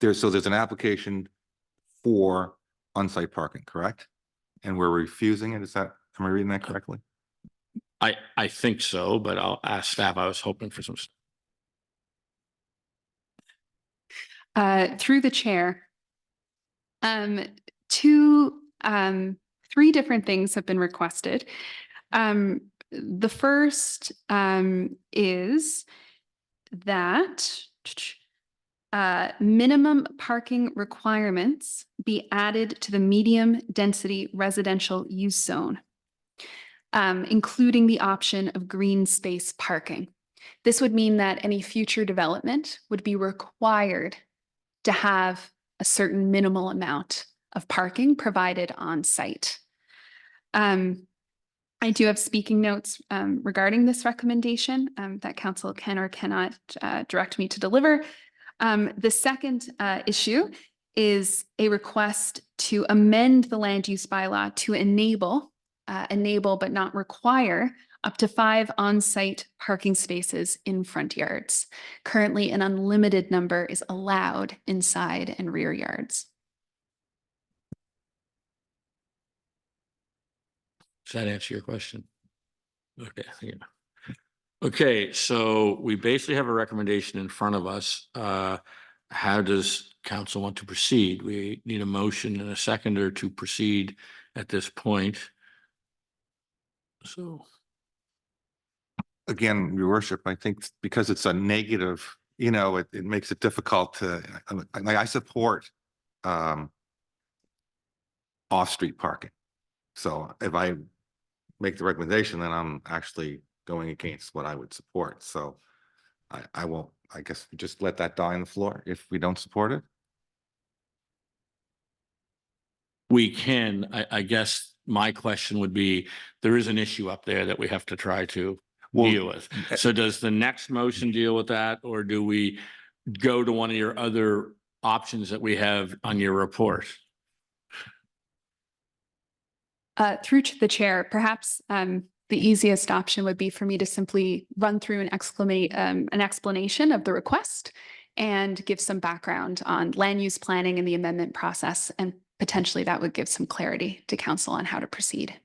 There's an application for on-site parking, correct? And we're refusing it. Am I reading that correctly? I think so, but I'll ask staff. I was hoping for some. Through the chair, three different things have been requested. The first is that minimum parking requirements be added to the medium density residential use zone, including the option of green space parking. This would mean that any future development would be required to have a certain minimal amount of parking provided on site. I do have speaking notes regarding this recommendation that council can or cannot direct me to deliver. The second issue is a request to amend the land use bylaw to enable but not require up to 5 on-site parking spaces in front yards. Currently, an unlimited number is allowed in side and rear yards. Does that answer your question? Okay. Yeah. Okay, so we basically have a recommendation in front of us. How does council want to proceed? We need a motion and a seconder to proceed at this point. So. Again, Your Worship, I think because it's a negative, it makes it difficult to, I support off-street parking. So if I make the recommendation, then I'm actually going against what I would support. So I won't, I guess we just let that die on the floor if we don't support it. We can, I guess my question would be, there is an issue up there that we have to try to deal with. So does the next motion deal with that, or do we go to one of your other options that we have on your report? Through to the chair, perhaps the easiest option would be for me to simply run through an explanation of the request and give some background on land use planning and the amendment process, and potentially that would give some clarity to council on how to proceed.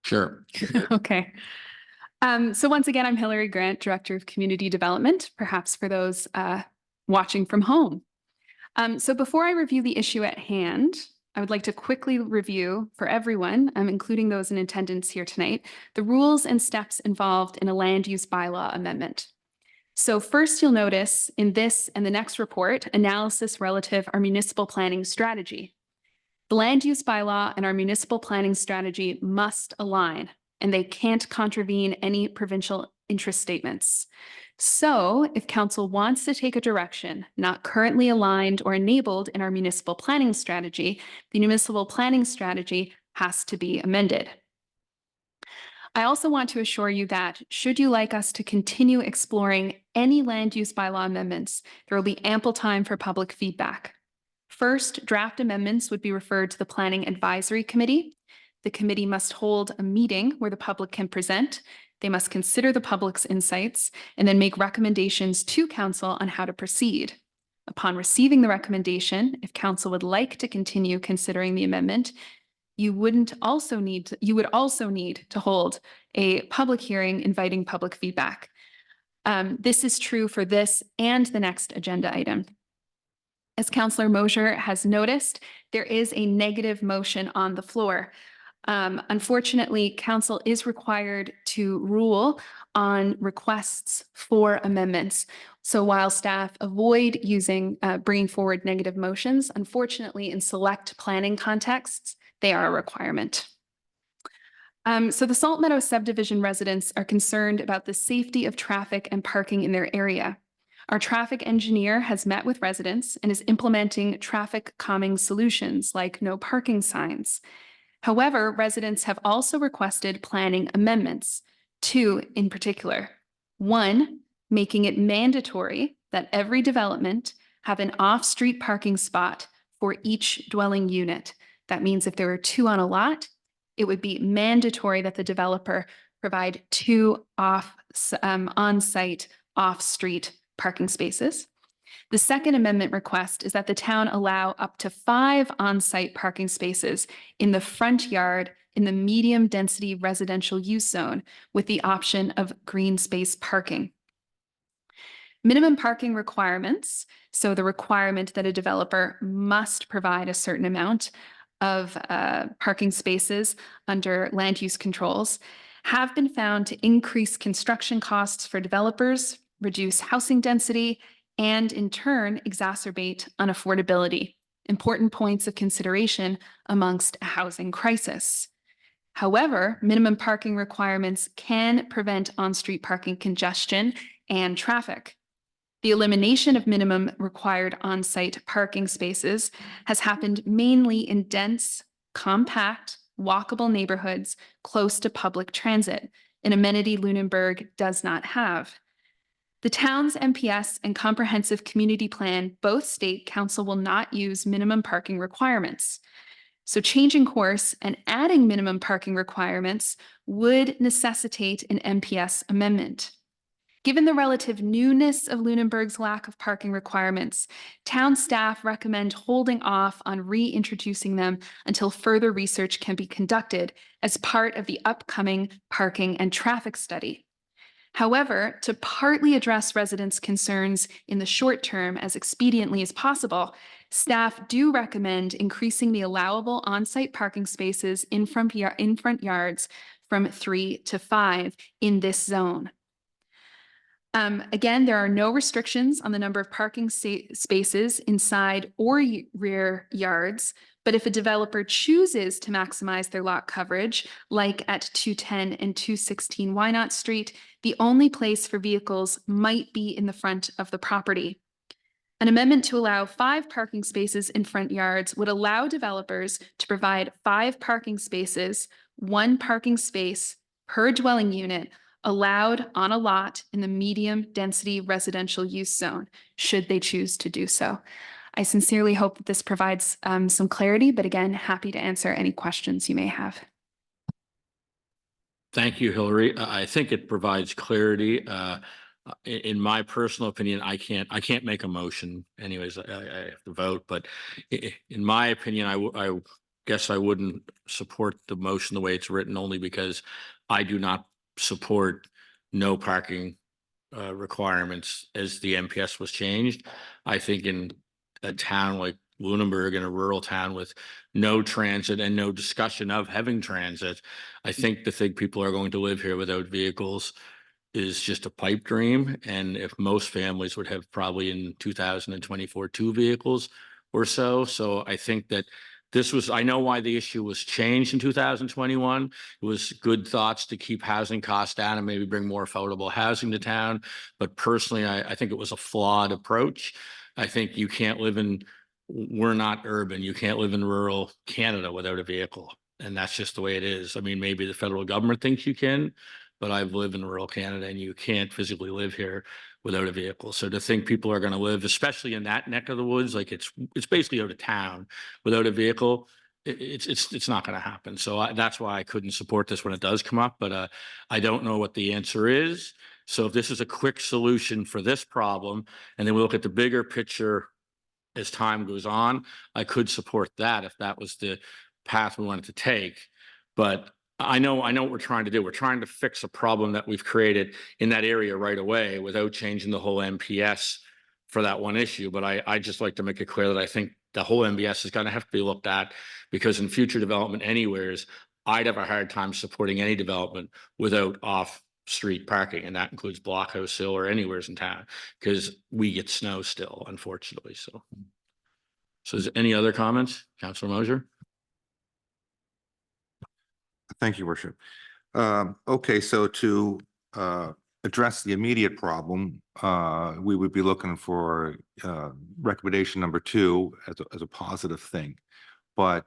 Sure. Okay. So once again, I'm Hilary Grant, Director of Community Development, perhaps for those watching from home. So before I review the issue at hand, I would like to quickly review for everyone, including those in attendance here tonight, the rules and steps involved in a land use bylaw amendment. So first, you'll notice in this and the next report, analysis relative our municipal planning strategy. The land use bylaw and our municipal planning strategy must align, and they can't contravene any provincial interest statements. So if council wants to take a direction not currently aligned or enabled in our municipal planning strategy, the municipal planning strategy has to be amended. I also want to assure you that should you like us to continue exploring any land use bylaw amendments, there will be ample time for public feedback. First, draft amendments would be referred to the Planning Advisory Committee. The committee must hold a meeting where the public can present. They must consider the public's insights and then make recommendations to council on how to proceed. Upon receiving the recommendation, if council would like to continue considering the amendment, you would also need to hold a public hearing inviting public feedback. This is true for this and the next agenda item. As Councillor Mosier has noticed, there is a negative motion on the floor. Unfortunately, council is required to rule on requests for amendments. So while staff avoid bringing forward negative motions, unfortunately, in select planning contexts, they are a requirement. So the Salt Meadow subdivision residents are concerned about the safety of traffic and parking in their area. Our traffic engineer has met with residents and is implementing traffic calming solutions like no parking signs. However, residents have also requested planning amendments, 2 in particular. 1, making it mandatory that every development have an off-street parking spot for each dwelling unit. That means if there are 2 on a lot, it would be mandatory that the developer provide 2 on-site, off-street parking spaces. The second amendment request is that the town allow up to 5 on-site parking spaces in the front yard in the medium density residential use zone with the option of green space parking. Minimum parking requirements, so the requirement that a developer must provide a certain amount of parking spaces under land use controls, have been found to increase construction costs for developers, reduce housing density, and in turn exacerbate unaffordability, important points of consideration amongst a housing crisis. However, minimum parking requirements can prevent on-street parking congestion and traffic. The elimination of minimum required on-site parking spaces has happened mainly in dense, compact, walkable neighborhoods close to public transit, an amenity Lunenburg does not have. The town's MPS and comprehensive community plan both state council will not use minimum parking requirements. So changing course and adding minimum parking requirements would necessitate an MPS amendment. Given the relative newness of Lunenburg's lack of parking requirements, town staff recommend holding off on reintroducing them until further research can be conducted as part of the upcoming parking and traffic study. However, to partly address residents' concerns in the short term as expediently as possible, staff do recommend increasing the allowable on-site parking spaces in front yards from 3 to 5 in this zone. Again, there are no restrictions on the number of parking spaces inside or rear yards, but if a developer chooses to maximize their lot coverage, like at 210 and 216 Wynot Street, the only place for vehicles might be in the front of the property. An amendment to allow 5 parking spaces in front yards would allow developers to provide 5 parking spaces, 1 parking space per dwelling unit, allowed on a lot in the medium density residential use zone, should they choose to do so. I sincerely hope that this provides some clarity, but again, happy to answer any questions you may have. Thank you, Hillary. I think it provides clarity. In my personal opinion, I can't make a motion. Anyways, I have to vote, but in my opinion, I guess I wouldn't support the motion the way it's written, only because I do not support no parking requirements as the MPS was changed. I think in a town like Lunenburg in a rural town with no transit and no discussion of having transit. I think to think people are going to live here without vehicles is just a pipe dream. And if most families would have probably in 2024, 2 vehicles or so. So I think that this was, I know why the issue was changed in 2021. It was good thoughts to keep housing costs down and maybe bring more affordable housing to town. But personally, I think it was a flawed approach. I think you can't live in, we're not urban. You can't live in rural Canada without a vehicle. And that's just the way it is. I mean, maybe the federal government thinks you can, but I've lived in rural Canada and you can't physically live here without a vehicle. So to think people are going to live, especially in that neck of the woods, like it's basically out of town without a vehicle, it's not going to happen. So that's why I couldn't support this when it does come up, but I don't know what the answer is. So if this is a quick solution for this problem, and then we look at the bigger picture as time goes on, I could support that if that was the path we wanted to take. But I know what we're trying to do. We're trying to fix a problem that we've created in that area right away without changing the whole MPS for that one issue. But I just like to make it clear that I think the whole MBS is going to have to be looked at, because in future development anywheres, I'd have a hard time supporting any development without off-street parking, and that includes Blockhouse Hill or anywheres in town, because we get snow still, unfortunately. So is there any other comments, Councillor Mosier? Thank you, Worship. Okay, so to address the immediate problem, we would be looking for recommendation number 2 as a positive thing. But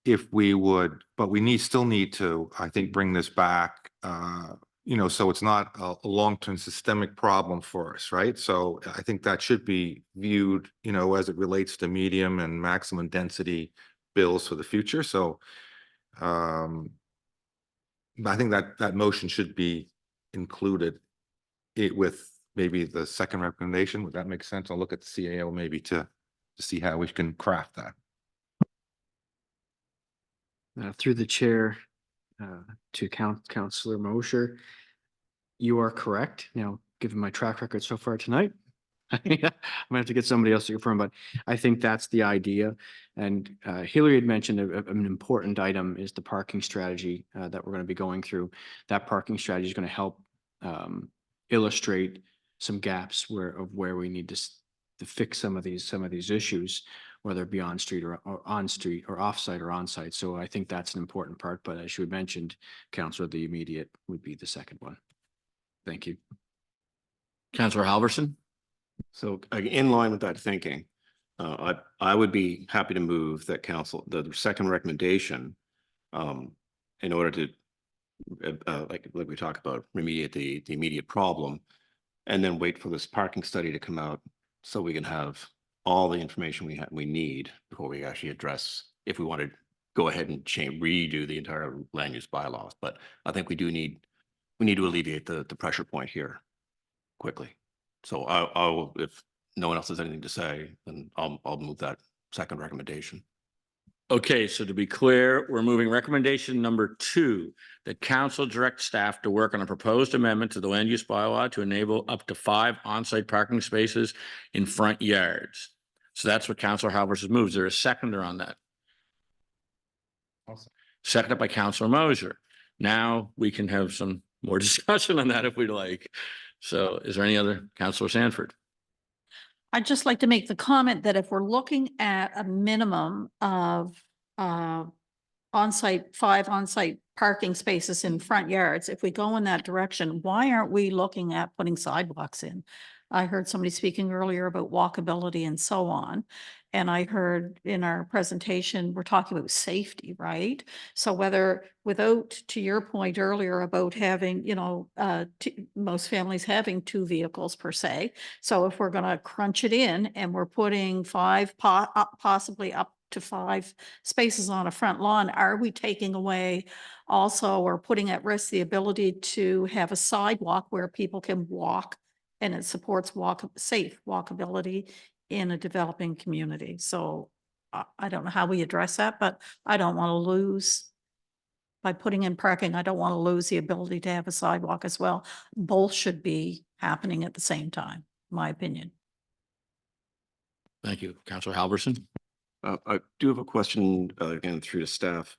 if we would, but we still need to, I think, bring this back, so it's not a long-term systemic problem for us, right? So I think that should be viewed, as it relates to medium and maximum density bills for the future. So I think that motion should be included with maybe the second recommendation. Would that make sense? I'll look at the CAO maybe to see how we can craft that. Through the chair, to Councillor Mosher, you are correct. Now, given my track record so far tonight, I'm gonna have to get somebody else to confirm, but I think that's the idea. And Hillary had mentioned an important item is the parking strategy that we're going to be going through. That parking strategy is going to help illustrate some gaps where we need to fix some of these issues, whether it be on street or off-site or on-site. So I think that's an important part. But as you had mentioned, Councillor, the immediate would be the second one. Thank you. Councillor Halverson? So in line with that thinking, I would be happy to move that the second recommendation, in order to, like we talked about, remediate the immediate problem, and then wait for this parking study to come out so we can have all the information we need before we actually address if we want to go ahead and redo the entire land use bylaws. But I think we need to alleviate the pressure point here quickly. So I'll, if no one else has anything to say, then I'll move that second recommendation. Okay, so to be clear, we're moving recommendation number 2, that council direct staff to work on a proposed amendment to the land use bylaw to enable up to 5 on-site parking spaces in front yards. So that's what Councillor Halverson moves. Is there a seconder on that? Awesome. Seconded by Councillor Mosier. Now we can have some more discussion on that if we'd like. So is there any other? Councillor Sanford? I'd just like to make the comment that if we're looking at a minimum of 5 on-site parking spaces in front yards, if we go in that direction, why aren't we looking at putting sidewalks in? I heard somebody speaking earlier about walkability and so on. And I heard in our presentation, we're talking about safety, right? So without, to your point earlier about having, most families having 2 vehicles per se. So if we're going to crunch it in and we're putting 5, possibly up to 5 spaces on a front lawn, are we taking away also or putting at risk the ability to have a sidewalk where people can walk and it supports safe walkability in a developing community? So I don't know how we address that, but I don't want to lose, by putting in parking, I don't want to lose the ability to have a sidewalk as well. Both should be happening at the same time, my opinion. Thank you. Councillor Halverson. I do have a question, again, through to staff.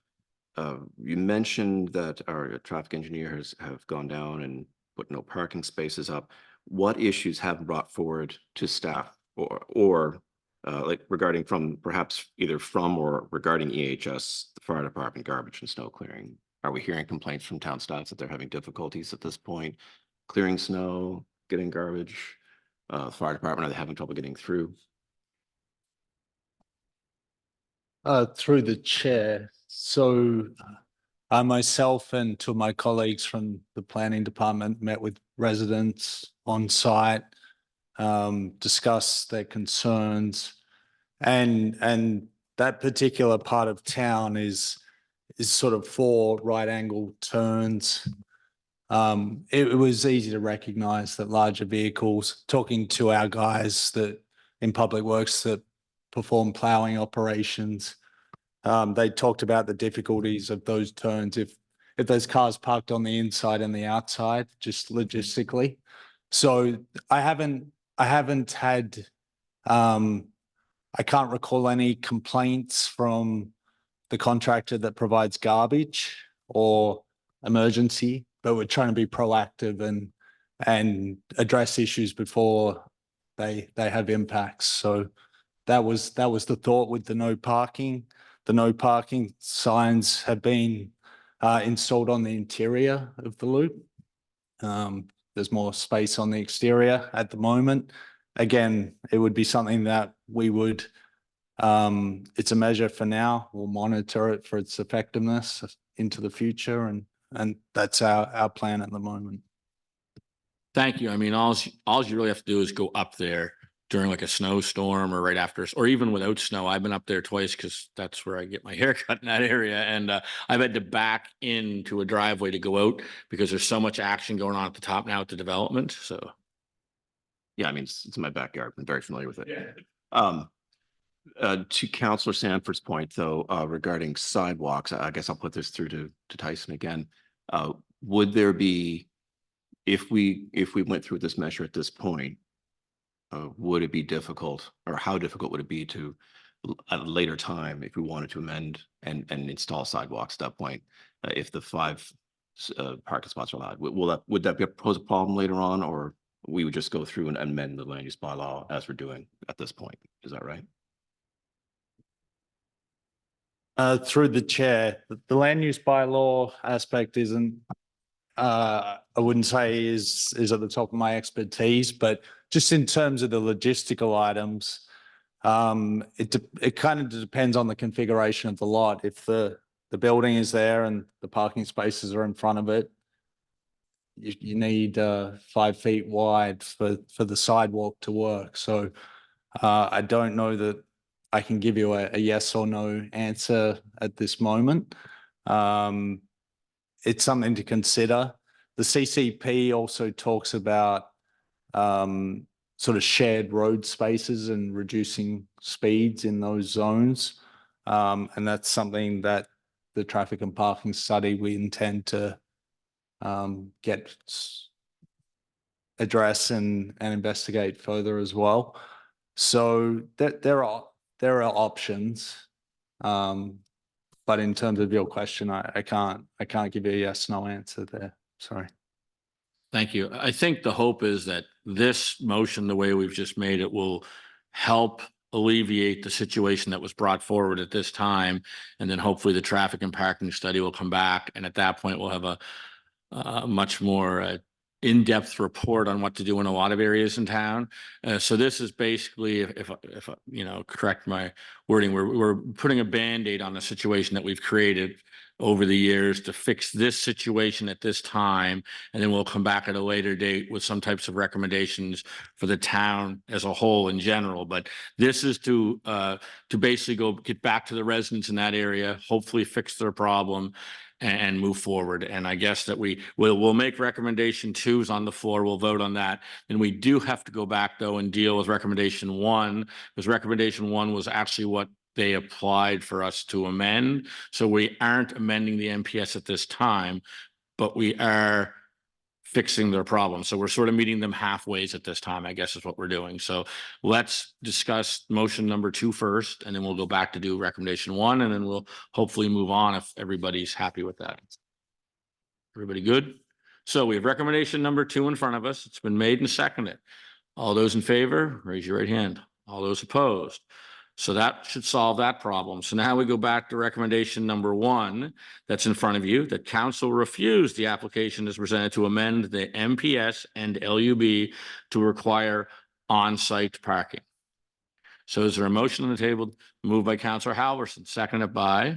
You mentioned that our traffic engineers have gone down and put no parking spaces up. What issues have brought forward to staff or like regarding from perhaps either from or regarding EHS, the fire department, garbage and snow clearing? Are we hearing complaints from town staff that they're having difficulties at this point, clearing snow, getting garbage? Fire department, are they having trouble getting through? Through the chair. So I myself and two of my colleagues from the planning department met with residents on site, discussed their concerns, and that particular part of town is sort of 4 right angle turns. It was easy to recognize that larger vehicles, talking to our guys that in public works that perform plowing operations, they talked about the difficulties of those turns if those cars parked on the inside and the outside, just logistically. So I haven't had, I can't recall any complaints from the contractor that provides garbage or emergency, but we're trying to be proactive and address issues before they have impacts. So that was the thought with the no parking. The no parking signs have been installed on the interior of the loop. There's more space on the exterior at the moment. Again, it would be something that we would, it's a measure for now. We'll monitor it for its effectiveness into the future, and that's our plan at the moment. Thank you. I mean, all you really have to do is go up there during like a snowstorm or right after, or even without snow. I've been up there twice because that's where I get my hair cut in that area. And I've had to back into a driveway to go out because there's so much action going on at the top now at the development. So. Yeah, I mean, it's in my backyard. I'm very familiar with it. Yeah. To Councillor Sanford's point, though, regarding sidewalks, I guess I'll put this through to Tyson again. Would there be, if we went through this measure at this point, would it be difficult, or how difficult would it be to at a later time if we wanted to amend and install sidewalks at that point, if the 5 parking spots are allowed? Would that pose a problem later on, or we would just go through and amend the land use bylaw as we're doing at this point? Is that right? Through the chair, the land use bylaw aspect isn't, I wouldn't say is at the top of my expertise, but just in terms of the logistical items, it kind of depends on the configuration of the lot. If the building is there and the parking spaces are in front of it, you need 5 feet wide for the sidewalk to work. So I don't know that I can give you a yes or no answer at this moment. It's something to consider. The CCP also talks about sort of shared road spaces and reducing speeds in those zones. And that's something that the traffic and parking study we intend to address and investigate further as well. So there are options. But in terms of your question, I can't give you a yes, no answer there. Sorry. Thank you. I think the hope is that this motion, the way we've just made it, will help alleviate the situation that was brought forward at this time. And then hopefully the traffic and parking study will come back. And at that point, we'll have a much more in-depth report on what to do in a lot of areas in town. So this is basically, if you know, correct my wording, we're putting a Band-Aid on the situation that we've created over the years to fix this situation at this time, and then we'll come back at a later date with some types of recommendations for the town as a whole in general. But this is to basically go get back to the residents in that area, hopefully fix their problem and move forward. And I guess that we'll make recommendation 2 is on the floor. We'll vote on that. And we do have to go back though and deal with recommendation 1, because recommendation 1 was actually what they applied for us to amend. So we aren't amending the NPS at this time, but we are fixing their problem. So we're sort of meeting them halfway at this time, I guess is what we're doing. So let's discuss motion number 2 first, and then we'll go back to do recommendation 1, and then we'll hopefully move on if everybody's happy with that. Everybody good? So we have recommendation number 2 in front of us. It's been made and seconded. All those in favor, raise your right hand. All those opposed. So that should solve that problem. So now we go back to recommendation number 1 that's in front of you, that council refused the application as presented to amend the MPS and LUB to require on-site parking. So is there a motion on the table moved by Councillor Halverson, seconded by?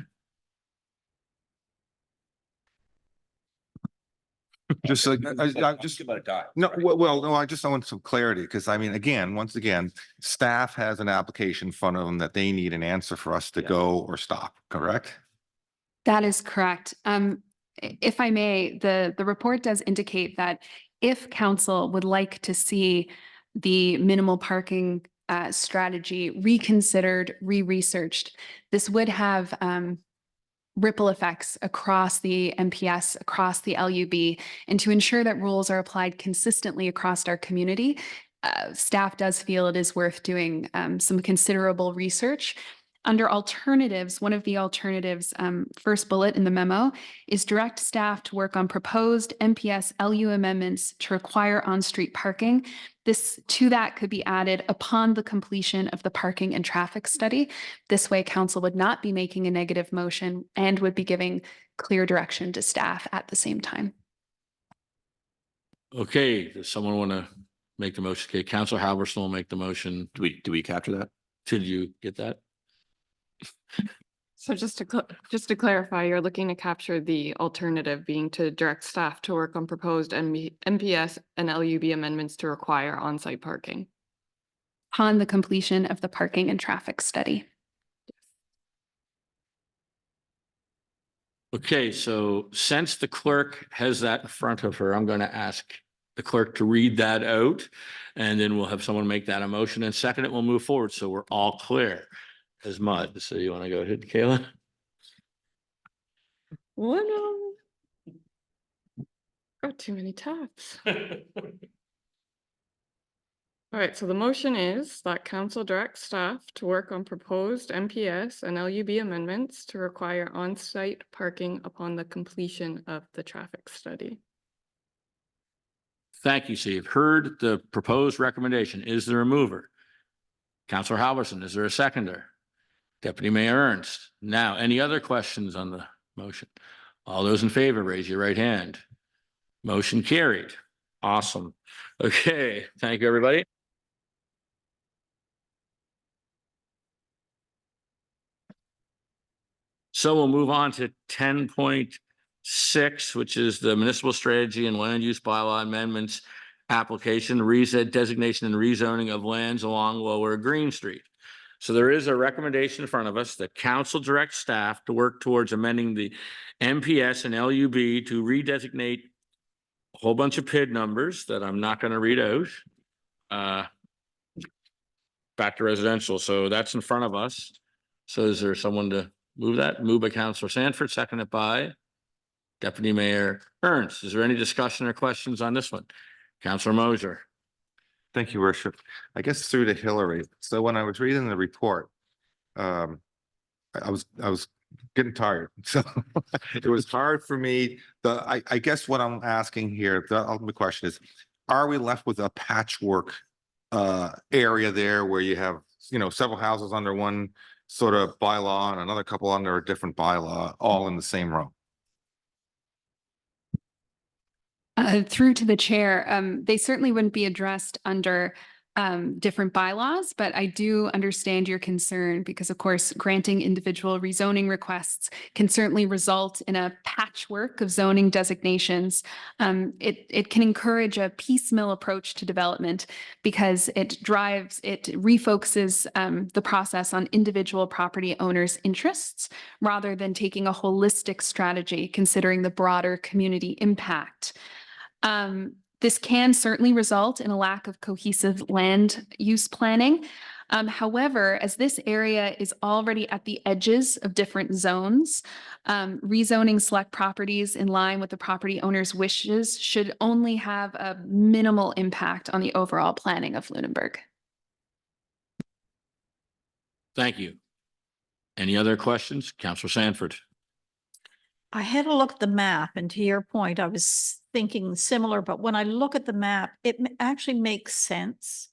Just like, I just, no, well, no, I just want some clarity, because I mean, again, once again, staff has an application in front of them that they need an answer for us to go or stop, correct? That is correct. If I may, the report does indicate that if council would like to see the minimal parking strategy reconsidered, re-researched, this would have ripple effects across the MPS, across the LUB, and to ensure that rules are applied consistently across our community, staff does feel it is worth doing some considerable research. Under alternatives, one of the alternatives, first bullet in the memo, is direct staff to work on proposed MPS LU amendments to require on-street parking. To that could be added upon the completion of the parking and traffic study. This way, council would not be making a negative motion and would be giving clear direction to staff at the same time. Okay, does someone want to make the motion? Okay, Councillor Halverson will make the motion. Do we capture that? Did you get that? So just to clarify, you're looking to capture the alternative being to direct staff to work on proposed MPS and LUB amendments to require on-site parking. Upon the completion of the parking and traffic study. Okay, so since the clerk has that in front of her, I'm going to ask the clerk to read that out, and then we'll have someone make that a motion, and second it, we'll move forward. So we're all clear as mud. So you want to go ahead, Kayla? Got too many tabs. All right, so the motion is that council directs staff to work on proposed MPS and LUB amendments to require on-site parking upon the completion of the traffic study. Thank you. So you've heard the proposed recommendation. Is there a mover? Councillor Halverson, is there a seconder? Deputy Mayor Ernst. Now, any other questions on the motion? All those in favor, raise your right hand. Motion carried. Awesome. Okay, thank you, everybody. So we'll move on to 10.6, which is the municipal strategy and land use bylaw amendments application, designation and rezoning of lands along Lower Green Street. So there is a recommendation in front of us that council directs staff to work towards amending the MPS and LUB to redesignate a whole bunch of PID numbers that I'm not going to read out back to residential. So that's in front of us. So is there someone to move that? Moved by Councillor Sanford, seconded by Deputy Mayor Ernst. Is there any discussion or questions on this one? Councillor Moser. Thank you, Worship. I guess through to Hillary. So when I was reading the report, I was getting tired. So it was hard for me. I guess what I'm asking here, the ultimate question is, are we left with a patchwork area there where you have, several houses under one sort of bylaw and another couple under a different bylaw, all in the same row? Through to the chair, they certainly wouldn't be addressed under different bylaws, but I do understand your concern because, of course, granting individual rezoning requests can certainly result in a patchwork of zoning designations. It can encourage a piecemeal approach to development because it refocuses the process on individual property owners' interests rather than taking a holistic strategy considering the broader community impact. This can certainly result in a lack of cohesive land use planning. However, as this area is already at the edges of different zones, rezoning select properties in line with the property owner's wishes should only have a minimal impact on the overall planning of Lunenburg. Thank you. Any other questions? Councillor Sanford. I had a look at the map, and to your point, I was thinking similar, but when I look at the map, it actually makes sense.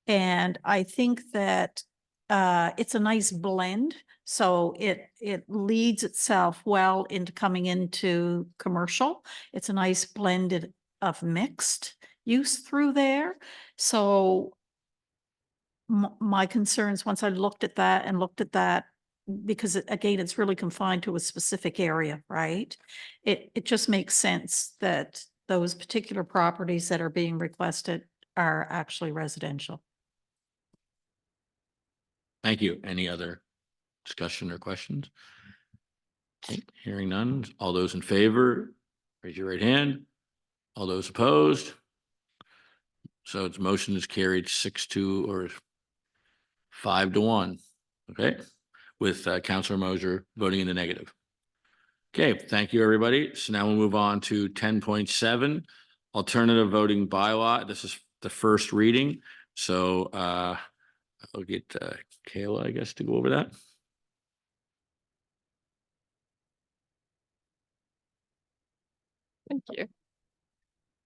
And I think that it's a nice blend. So it leads itself well into coming into commercial. It's a nice blended of mixed use through there. So my concerns, once I looked at that, because again, it's really confined to a specific area, right? It just makes sense that those particular properties that are being requested are actually residential. Thank you. Any other discussion or questions? Okay, hearing none. All those in favor, raise your right hand. All those opposed? So its motion is carried 6-2 or 5-1. Okay, with Councillor Moser voting in the negative. Okay, thank you, everybody. So now we'll move on to 10.7, alternative voting bylaw. This is the first reading. So I'll get Kayla, I guess, to go over that. Thank you.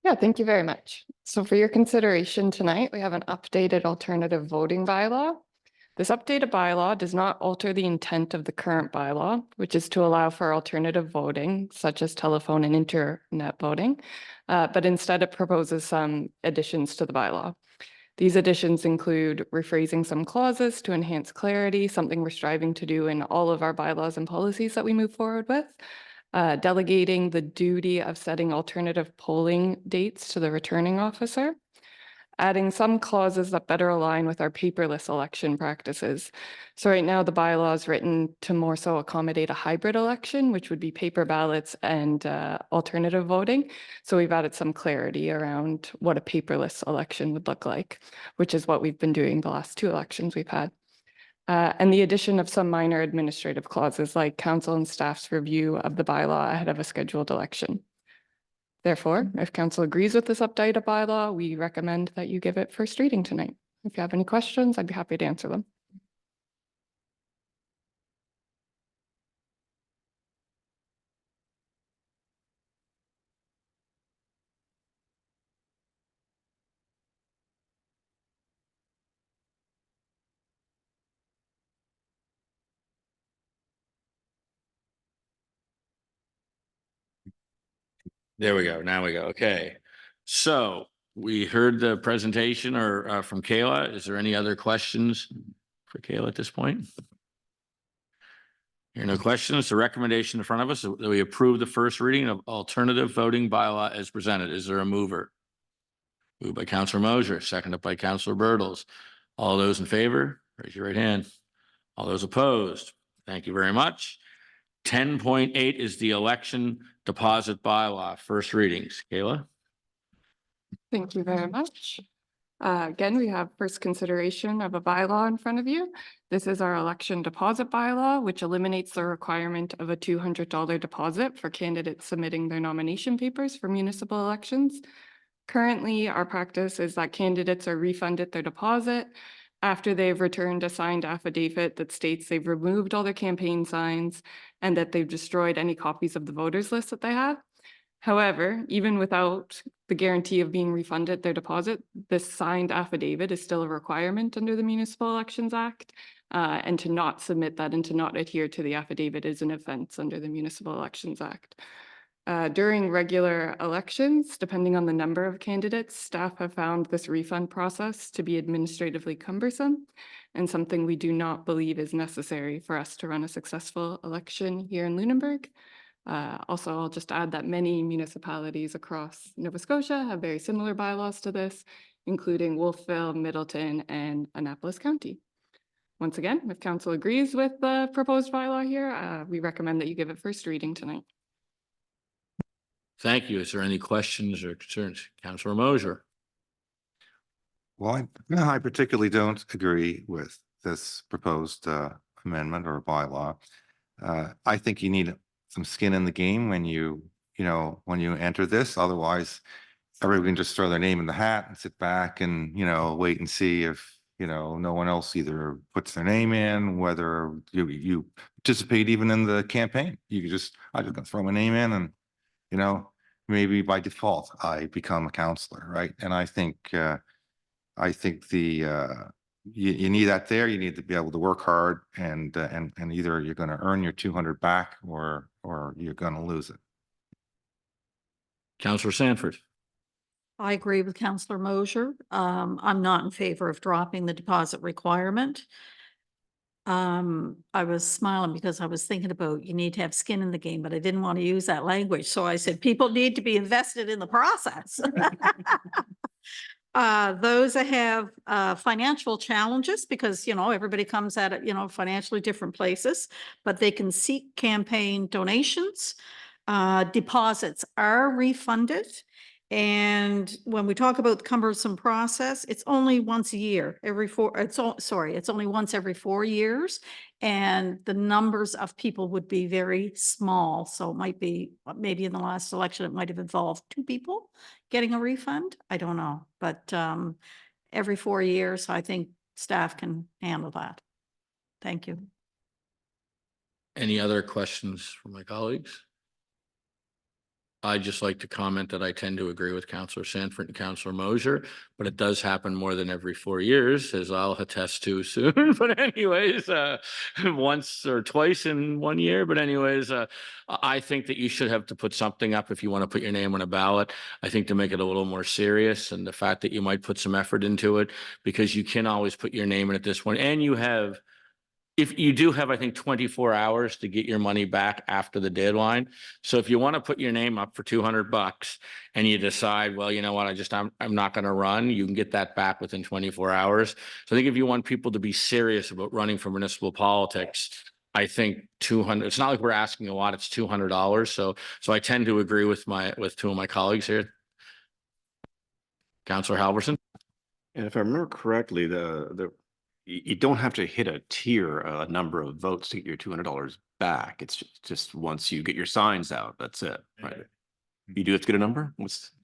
Yeah, thank you very much. So for your consideration tonight, we have an updated alternative voting bylaw. This updated bylaw does not alter the intent of the current bylaw, which is to allow for alternative voting, such as telephone and internet voting, but instead it proposes some additions to the bylaw. These additions include rephrasing some clauses to enhance clarity, something we're striving to do in all of our bylaws and policies that we move forward with. Delegating the duty of setting alternative polling dates to the returning officer, adding some clauses that better align with our paperless election practices. So right now the bylaw is written to more so accommodate a hybrid election, which would be paper ballots and alternative voting. So we've added some clarity around what a paperless election would look like, which is what we've been doing the last 2 elections we've had. And the addition of some minor administrative clauses like council and staff's review of the bylaw ahead of a scheduled election. Therefore, if council agrees with this updated bylaw, we recommend that you give it first reading tonight. If you have any questions, I'd be happy to answer them. There we go. Now we go. Okay. So we heard the presentation or from Kayla. Is there any other questions for Kayla at this point? Here are no questions. The recommendation in front of us is that we approve the first reading of alternative voting bylaw as presented. Is there a mover? Moved by Councillor Moser, seconded by Councillor Bertels. All those in favor, raise your right hand. All those opposed? Thank you very much. 10.8 is the election deposit bylaw, first readings. Kayla? Thank you very much. Again, we have first consideration of a bylaw in front of you. This is our election deposit bylaw, which eliminates the requirement of a $200 deposit for candidates submitting their nomination papers for municipal elections. Currently, our practice is that candidates are refunded their deposit after they've returned a signed affidavit that states they've removed all their campaign signs and that they've destroyed any copies of the voters list that they have. However, even without the guarantee of being refunded their deposit, this signed affidavit is still a requirement under the Municipal Elections Act. And to not submit that and to not adhere to the affidavit is an offense under the Municipal Elections Act. During regular elections, depending on the number of candidates, staff have found this refund process to be administratively cumbersome and something we do not believe is necessary for us to run a successful election here in Lunenburg. Also, I'll just add that many municipalities across Nova Scotia have very similar bylaws to this, including Wolfville, Middleton, and Annapolis County. Once again, if council agrees with the proposed bylaw here, we recommend that you give it first reading tonight. Thank you. Is there any questions or concerns? Councillor Moser. Well, I particularly don't agree with this proposed amendment or bylaw. I think you need some skin in the game when when you enter this. Otherwise, everybody can just throw their name in the hat and sit back and, wait and see if, no one else either puts their name in, whether you participate even in the campaign. You could I'm just gonna throw my name in and, maybe by default, I become a counselor, right? And I think you need that there. You need to be able to work hard and either you're going to earn your 200 back or you're going to lose it. Counselor Sanford. I agree with Counselor Mosier. I'm not in favor of dropping the deposit requirement. I was smiling because I was thinking about you need to have skin in the game, but I didn't want to use that language. So I said, people need to be invested in the process. Those that have financial challenges, because, everybody comes at it, financially different places, but they can seek campaign donations. Deposits are refunded. And when we talk about the cumbersome process, it's only once a year, it's only once every 4 years. And the numbers of people would be very small. So it might be, maybe in the last election, it might have involved 2 people getting a refund. I don't know, but every 4 years, I think staff can handle that. Thank you. Any other questions from my colleagues? I'd just like to comment that I tend to agree with Counselor Sanford and Counselor Mosier, but it does happen more than every 4 years, as I'll attest to soon. But anyways, once or twice in 1 year. But anyways, I think that you should have to put something up if you want to put your name on a ballot. I think to make it a little more serious, and the fact that you might put some effort into it, because you can always put your name in at this point, and you have. If you do have, I think, 24 hours to get your money back after the deadline. So if you want to put your name up for $200 and you decide, well, you know what, I'm not going to run, you can get that back within 24 hours. So I think if you want people to be serious about running for municipal politics, I think 200, it's not like we're asking a lot, it's $200. So I tend to agree with 2 of my colleagues here. Councillor Halverson. And if I remember correctly, you don't have to hit a tier, a number of votes to get your $200 back. It's just once you get your signs out, that's it, right? You do have to get a number?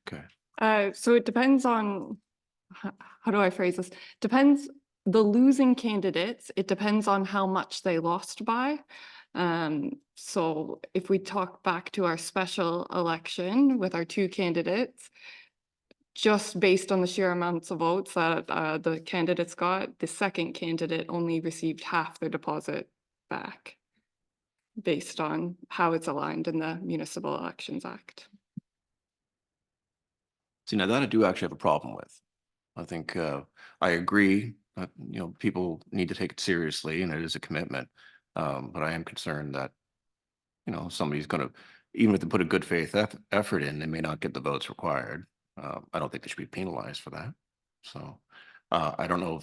Okay. So it depends on, how do I phrase this? Depends, the losing candidates, it depends on how much they lost by. So if we talk back to our special election with our 2 candidates, just based on the sheer amounts of votes that the candidates got, the second candidate only received half their deposit back based on how it's aligned in the Municipal Elections Act. See, now that I do actually have a problem with. I think I agree that, people need to take it seriously and it is a commitment. But I am concerned that, somebody's going to, even if they put a good faith effort in, they may not get the votes required. I don't think they should be penalized for that. So I don't know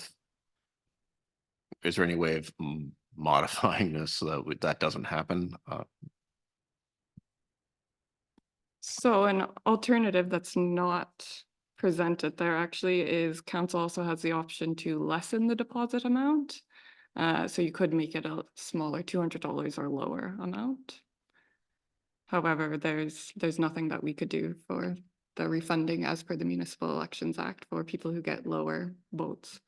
is there any way of modifying this so that that doesn't happen? So an alternative that's not presented there actually is council also has the option to lessen the deposit amount. So you could make it a smaller $200 or lower amount. However, there's nothing that we could do for the refunding as per the Municipal Elections Act for people who get lower votes.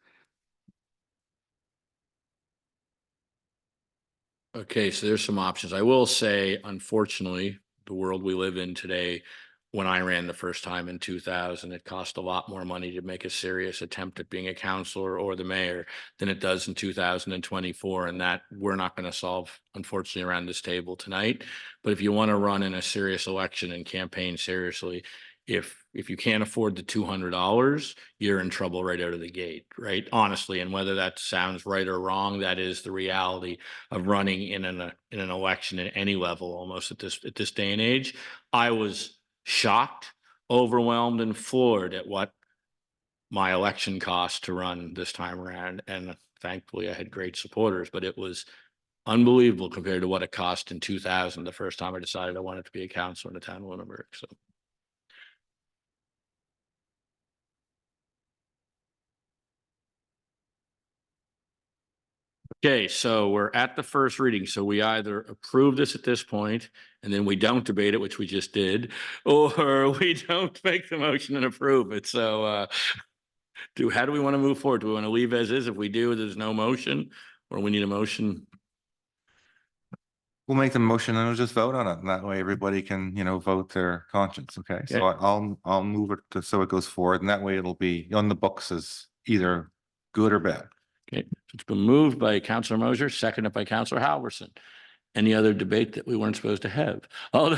Okay, so there's some options. I will say, unfortunately, the world we live in today, when I ran the first time in 2000, it cost a lot more money to make a serious attempt at being a councillor or the mayor than it does in 2024. And that we're not going to solve, unfortunately, around this table tonight. But if you want to run in a serious election and campaign seriously, if you can't afford the $200, you're in trouble right out of the gate, right? Honestly, and whether that sounds right or wrong, that is the reality of running in an election at any level, almost at this day and age. I was shocked, overwhelmed, and floored at what my election cost to run this time around. And thankfully, I had great supporters, but it was unbelievable compared to what it cost in 2000, the first time I decided I wanted to be a councillor in the town of Lunenburg. So. Okay, so we're at the first reading, so we either approve this at this point and then we don't debate it, which we just did, or we don't make the motion and approve it. So how do we want to move forward? Do we want to leave as is? If we do, there's no motion, or we need a motion? We'll make the motion and we'll just vote on it. And that way everybody can, vote their conscience. Okay, so Okay. I'll move it so it goes forward, and that way it'll be on the books as either good or bad. Okay, it's been moved by Councillor Mosier, seconded by Councillor Halverson. Any other debate that we weren't supposed to have? All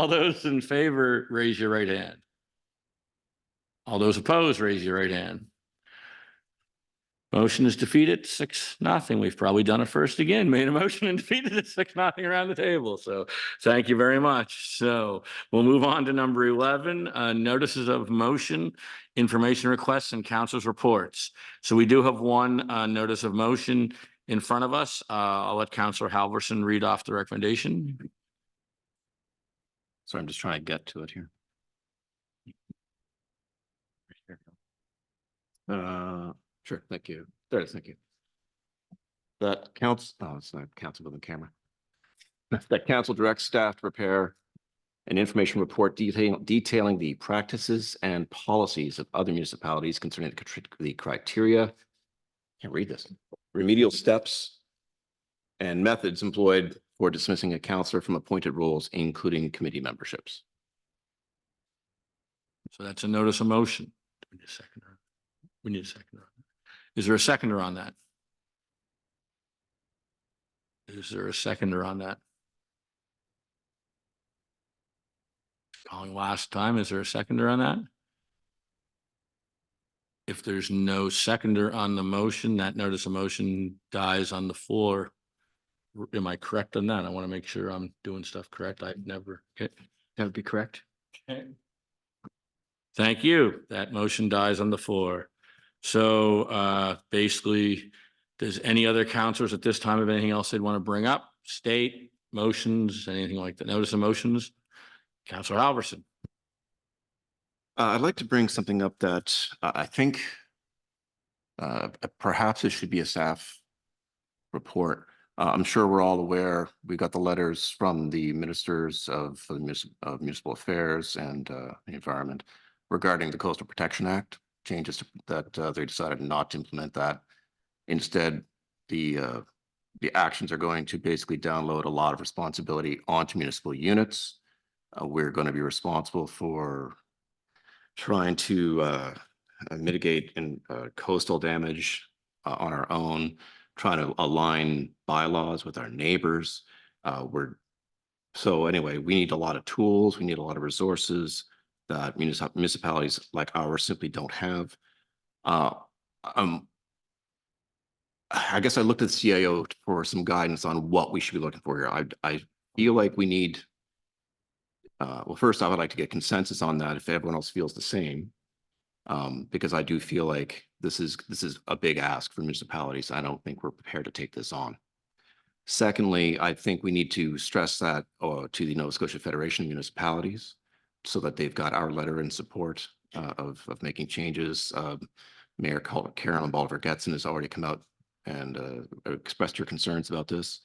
those in favor, raise your right hand. All those opposed, raise your right hand. Motion is defeated, 6-0. We've probably done it first again, made a motion and defeated it 6-0 around the table. So thank you very much. So we'll move on to number 11, notices of motion, information requests, and council's reports. So we do have one notice of motion in front of us. I'll let Councillor Halverson read off the recommendation. So I'm just trying to get to it here. Sure, thank you. There it is, thank you. That counts, oh, it's not council with the camera. That council directs staff to prepare an information report detailing the practices and policies of other municipalities concerning the criteria. Can't read this. Remedial steps and methods employed for dismissing a councillor from appointed roles, including committee memberships. So that's a notice of motion. We need a seconder. We need a seconder. Is there a seconder on that? Is there a seconder on that? Calling last time. Is there a seconder on that? If there's no seconder on the motion, that notice of motion dies on the floor. Am I correct on that? I want to make sure I'm doing stuff correct. I've never. Okay. That would be correct. Okay. Thank you. That motion dies on the floor. So basically, does any other councilors at this time have anything else they'd want to bring up? State motions, anything like that? Notice of motions? Councillor Halverson. I'd like to bring something up that I think perhaps it should be a staff report. I'm sure we're all aware, we got the letters from the ministers of municipal affairs and the environment regarding the Coastal Protection Act changes that they decided not to implement that. Instead, the actions are going to basically download a lot of responsibility onto municipal units. We're going to be responsible for trying to mitigate coastal damage on our own, trying to align bylaws with our neighbors. So anyway, we need a lot of tools. We need a lot of resources that municipalities like ours simply don't have. I guess I looked at the CIO for some guidance on what we should be looking for here. I feel like we need, well, first I would like to get consensus on that if everyone else feels the same, because I do feel like this is a big ask for municipalities. I don't think we're prepared to take this on. Secondly, I think we need to stress that to the Nova Scotia Federation of Municipalities so that they've got our letter in support of making changes. Mayor Carolyn Bolivar-Getson has already come out and expressed her concerns about this.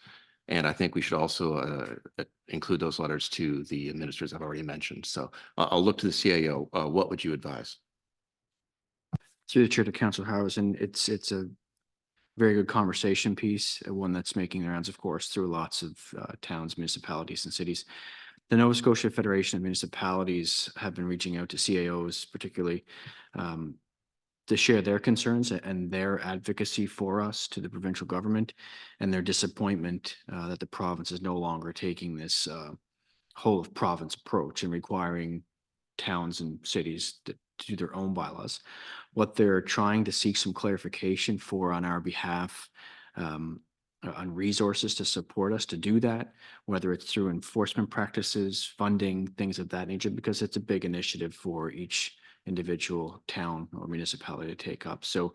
And I think we should also include those letters to the ministers I've already mentioned. So I'll look to the CAO. What would you advise? Through the chair to Councillor Halverson, it's a very good conversation piece, one that's making the rounds, of course, through lots of towns, municipalities, and cities. The Nova Scotia Federation of Municipalities have been reaching out to CAOs, particularly to share their concerns and their advocacy for us to the provincial government and their disappointment that the province is no longer taking this whole of province approach and requiring towns and cities to do their own bylaws. What they're trying to seek some clarification for on our behalf on resources to support us to do that, whether it's through enforcement practices, funding, things of that nature, because it's a big initiative for each individual town or municipality to take up. So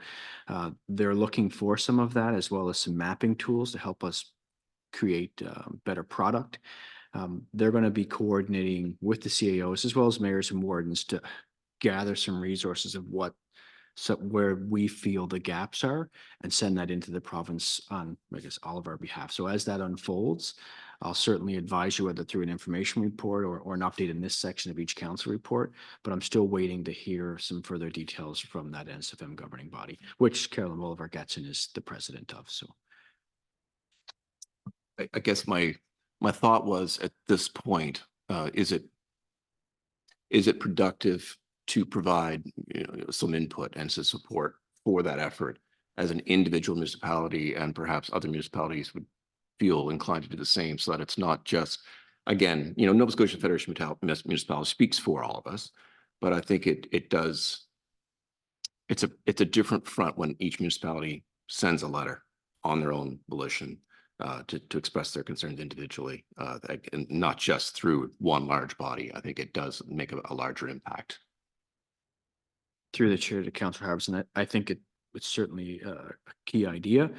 they're looking for some of that, as well as some mapping tools to help us create better product. They're going to be coordinating with the CAOs as well as mayors and wardens to gather some resources of what so where we feel the gaps are and send that into the province on, I guess, all of our behalf. So as that unfolds, I'll certainly advise you whether through an information report or an update in this section of each council report, but I'm still waiting to hear some further details from that NSFM governing body, which Carolyn Bolivar-Getson is the president of, so. I guess my thought was at this point, is it productive to provide, some input and some support for that effort as an individual municipality, and perhaps other municipalities would feel inclined to do the same, so that it's not just, again, Nova Scotia Federation of Municipalities speaks for all of us, but I think it does. It's a different front when each municipality sends a letter on their own volition to express their concerns individually, and not just through one large body. I think it does make a larger impact. Through the chair to Councillor Harbison, I think it's certainly a key idea.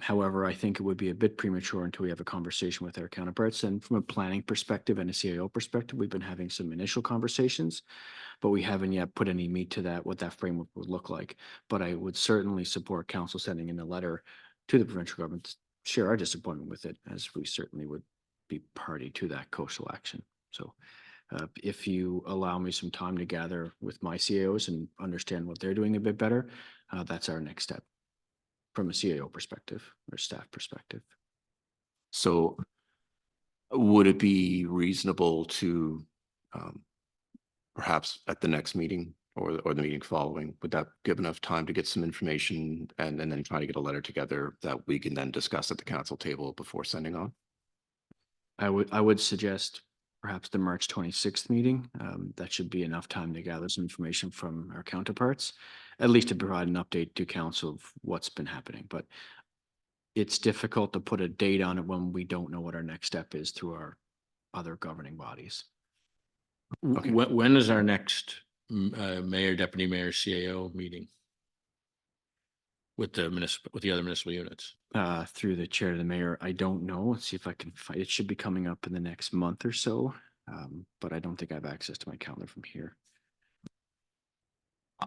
However, I think it would be a bit premature until we have a conversation with our counterparts. And from a planning perspective and a CAO perspective, we've been having some initial conversations, but we haven't yet put any meat to that, what that framework would look like. But I would certainly support council sending in a letter to the provincial government to share our disappointment with it, as we certainly would be party to that coastal action. So if you allow me some time to gather with my CAOs and understand what they're doing a bit better, that's our next step from a CAO perspective or staff perspective. So would it be reasonable to perhaps at the next meeting or the meeting following, would that give enough time to get some information and then try to get a letter together that we can then discuss at the council table before sending on? I would suggest perhaps the March 26th meeting. That should be enough time to gather some information from our counterparts, at least to provide an update to council of what's been happening. But it's difficult to put a date on it when we don't know what our next step is through our other governing bodies. Okay. When is our next mayor, deputy mayor, CAO meeting with the other municipal units? Through the chair to the mayor, I don't know. Let's see if I can find it. Should be coming up in the next month or so, but I don't think I have access to my calendar from here.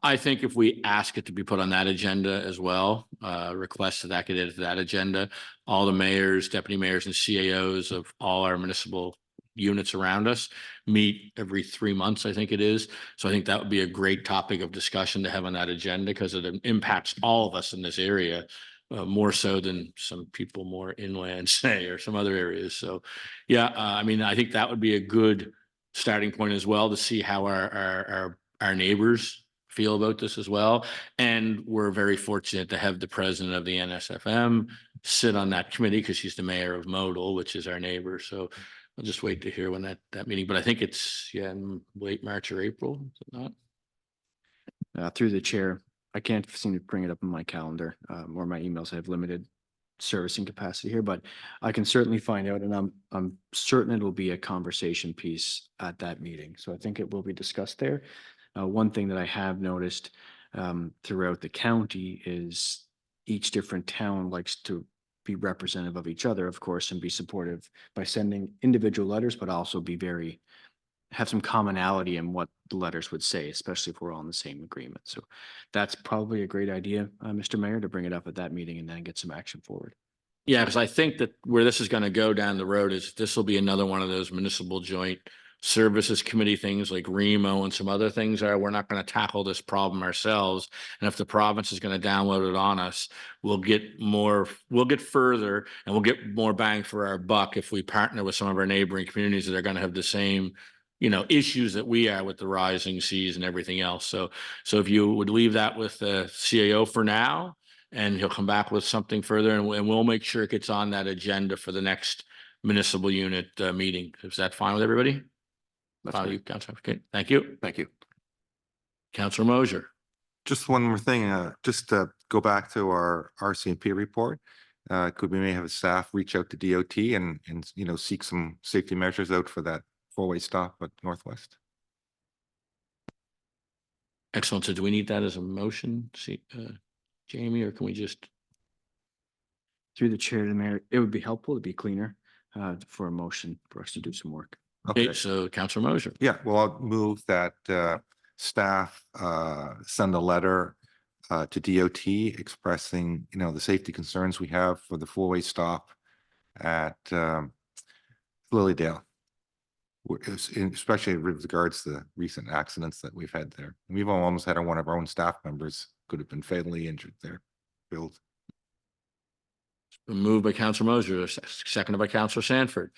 I think if we ask it to be put on that agenda as well, request that get added to that agenda, all the mayors, deputy mayors, and CAOs of all our municipal units around us meet every 3 months, I think it is. So I think that would be a great topic of discussion to have on that agenda, because it impacts all of us in this area, more so than some people more inland, say, or some other areas. So yeah, I mean, I think that would be a good starting point as well, to see how our neighbors feel about this as well. And we're very fortunate to have the president of the NSFM sit on that committee, because she's the mayor of Modal, which is our neighbor. So I'll just wait to hear when that meeting, but I think it's in late March or April, is it not? Through the chair, I can't seem to bring it up in my calendar, or my emails have limited servicing capacity here, but I can certainly find out, and I'm certain it'll be a conversation piece at that meeting. So I think it will be discussed there. One thing that I have noticed throughout the county is each different town likes to be representative of each other, of course, and be supportive by sending individual letters, but also have some commonality in what the letters would say, especially if we're all in the same agreement. So that's probably a great idea, Mr. Mayor, to bring it up at that meeting and then get some action forward. Yeah, because I think that where this is going to go down the road is this will be another one of those municipal joint services committee things like REMO and some other things are. We're not going to tackle this problem ourselves. And if the province is going to download it on us, we'll get further, and we'll get more bang for our buck if we partner with some of our neighboring communities that are going to have the same, issues that we are with the rising seas and everything else. So if you would leave that with the CAO for now, and he'll come back with something further, and we'll make sure it gets on that agenda for the next municipal unit meeting. Is that fine with everybody? That's You, Councilor. Okay, thank you. Thank you. Councilor Mosier. Just one more thing, just to go back to our RCMP report. Could we may have staff reach out to DOT and seek some safety measures out for that four-way stop at Northwest? Excellent. So do we need that as a motion, Jamie, or can we just? Through the chair to the mayor, it would be helpful to be cleaner for a motion for us to do some work. Okay, so Councilor Mosier. Yeah, well, I'll move that staff send a letter to DOT expressing, the safety concerns we have for the four-way stop at Lilydale. Especially with regards to the recent accidents that we've had there. We've almost had one of our own staff members could have been fatally injured there. Killed. Moved by Counselor Moser, seconded by Counselor Sanford.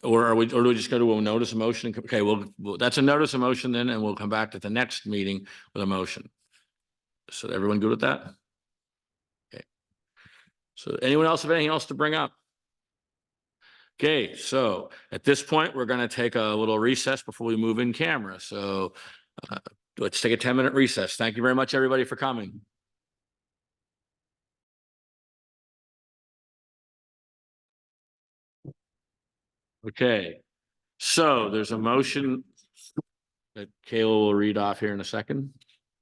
Or do we just go to a notice of motion? Okay, that's a notice of motion then, and we'll come back to the next meeting with a motion. So everyone good with that? Okay. So anyone else have anything else to bring up? Okay, so at this point, we're going to take a little recess before we move in camera. So let's take a 10-minute recess. Thank you very much, everybody, for coming. Okay, so there's a motion that Kayla will read off here in a second.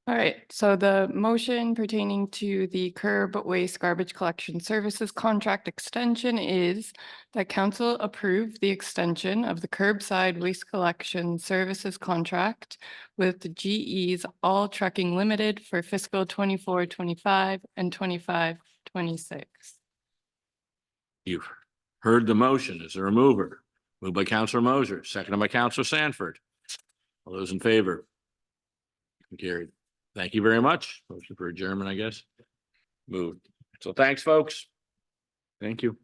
All right, so the motion pertaining to the curb waste garbage collection services contract extension is that council approve the extension of the curbside waste collection services contract with GE's All Trucking Limited for fiscal 24-25 and 25-26. You've heard the motion. Is there a mover? Moved by Counselor Moser, seconded by Counselor Sanford. All those in favor? Carried. Thank you very much. Motion for adjournment, I guess. Moved. So thanks, folks. Thank you.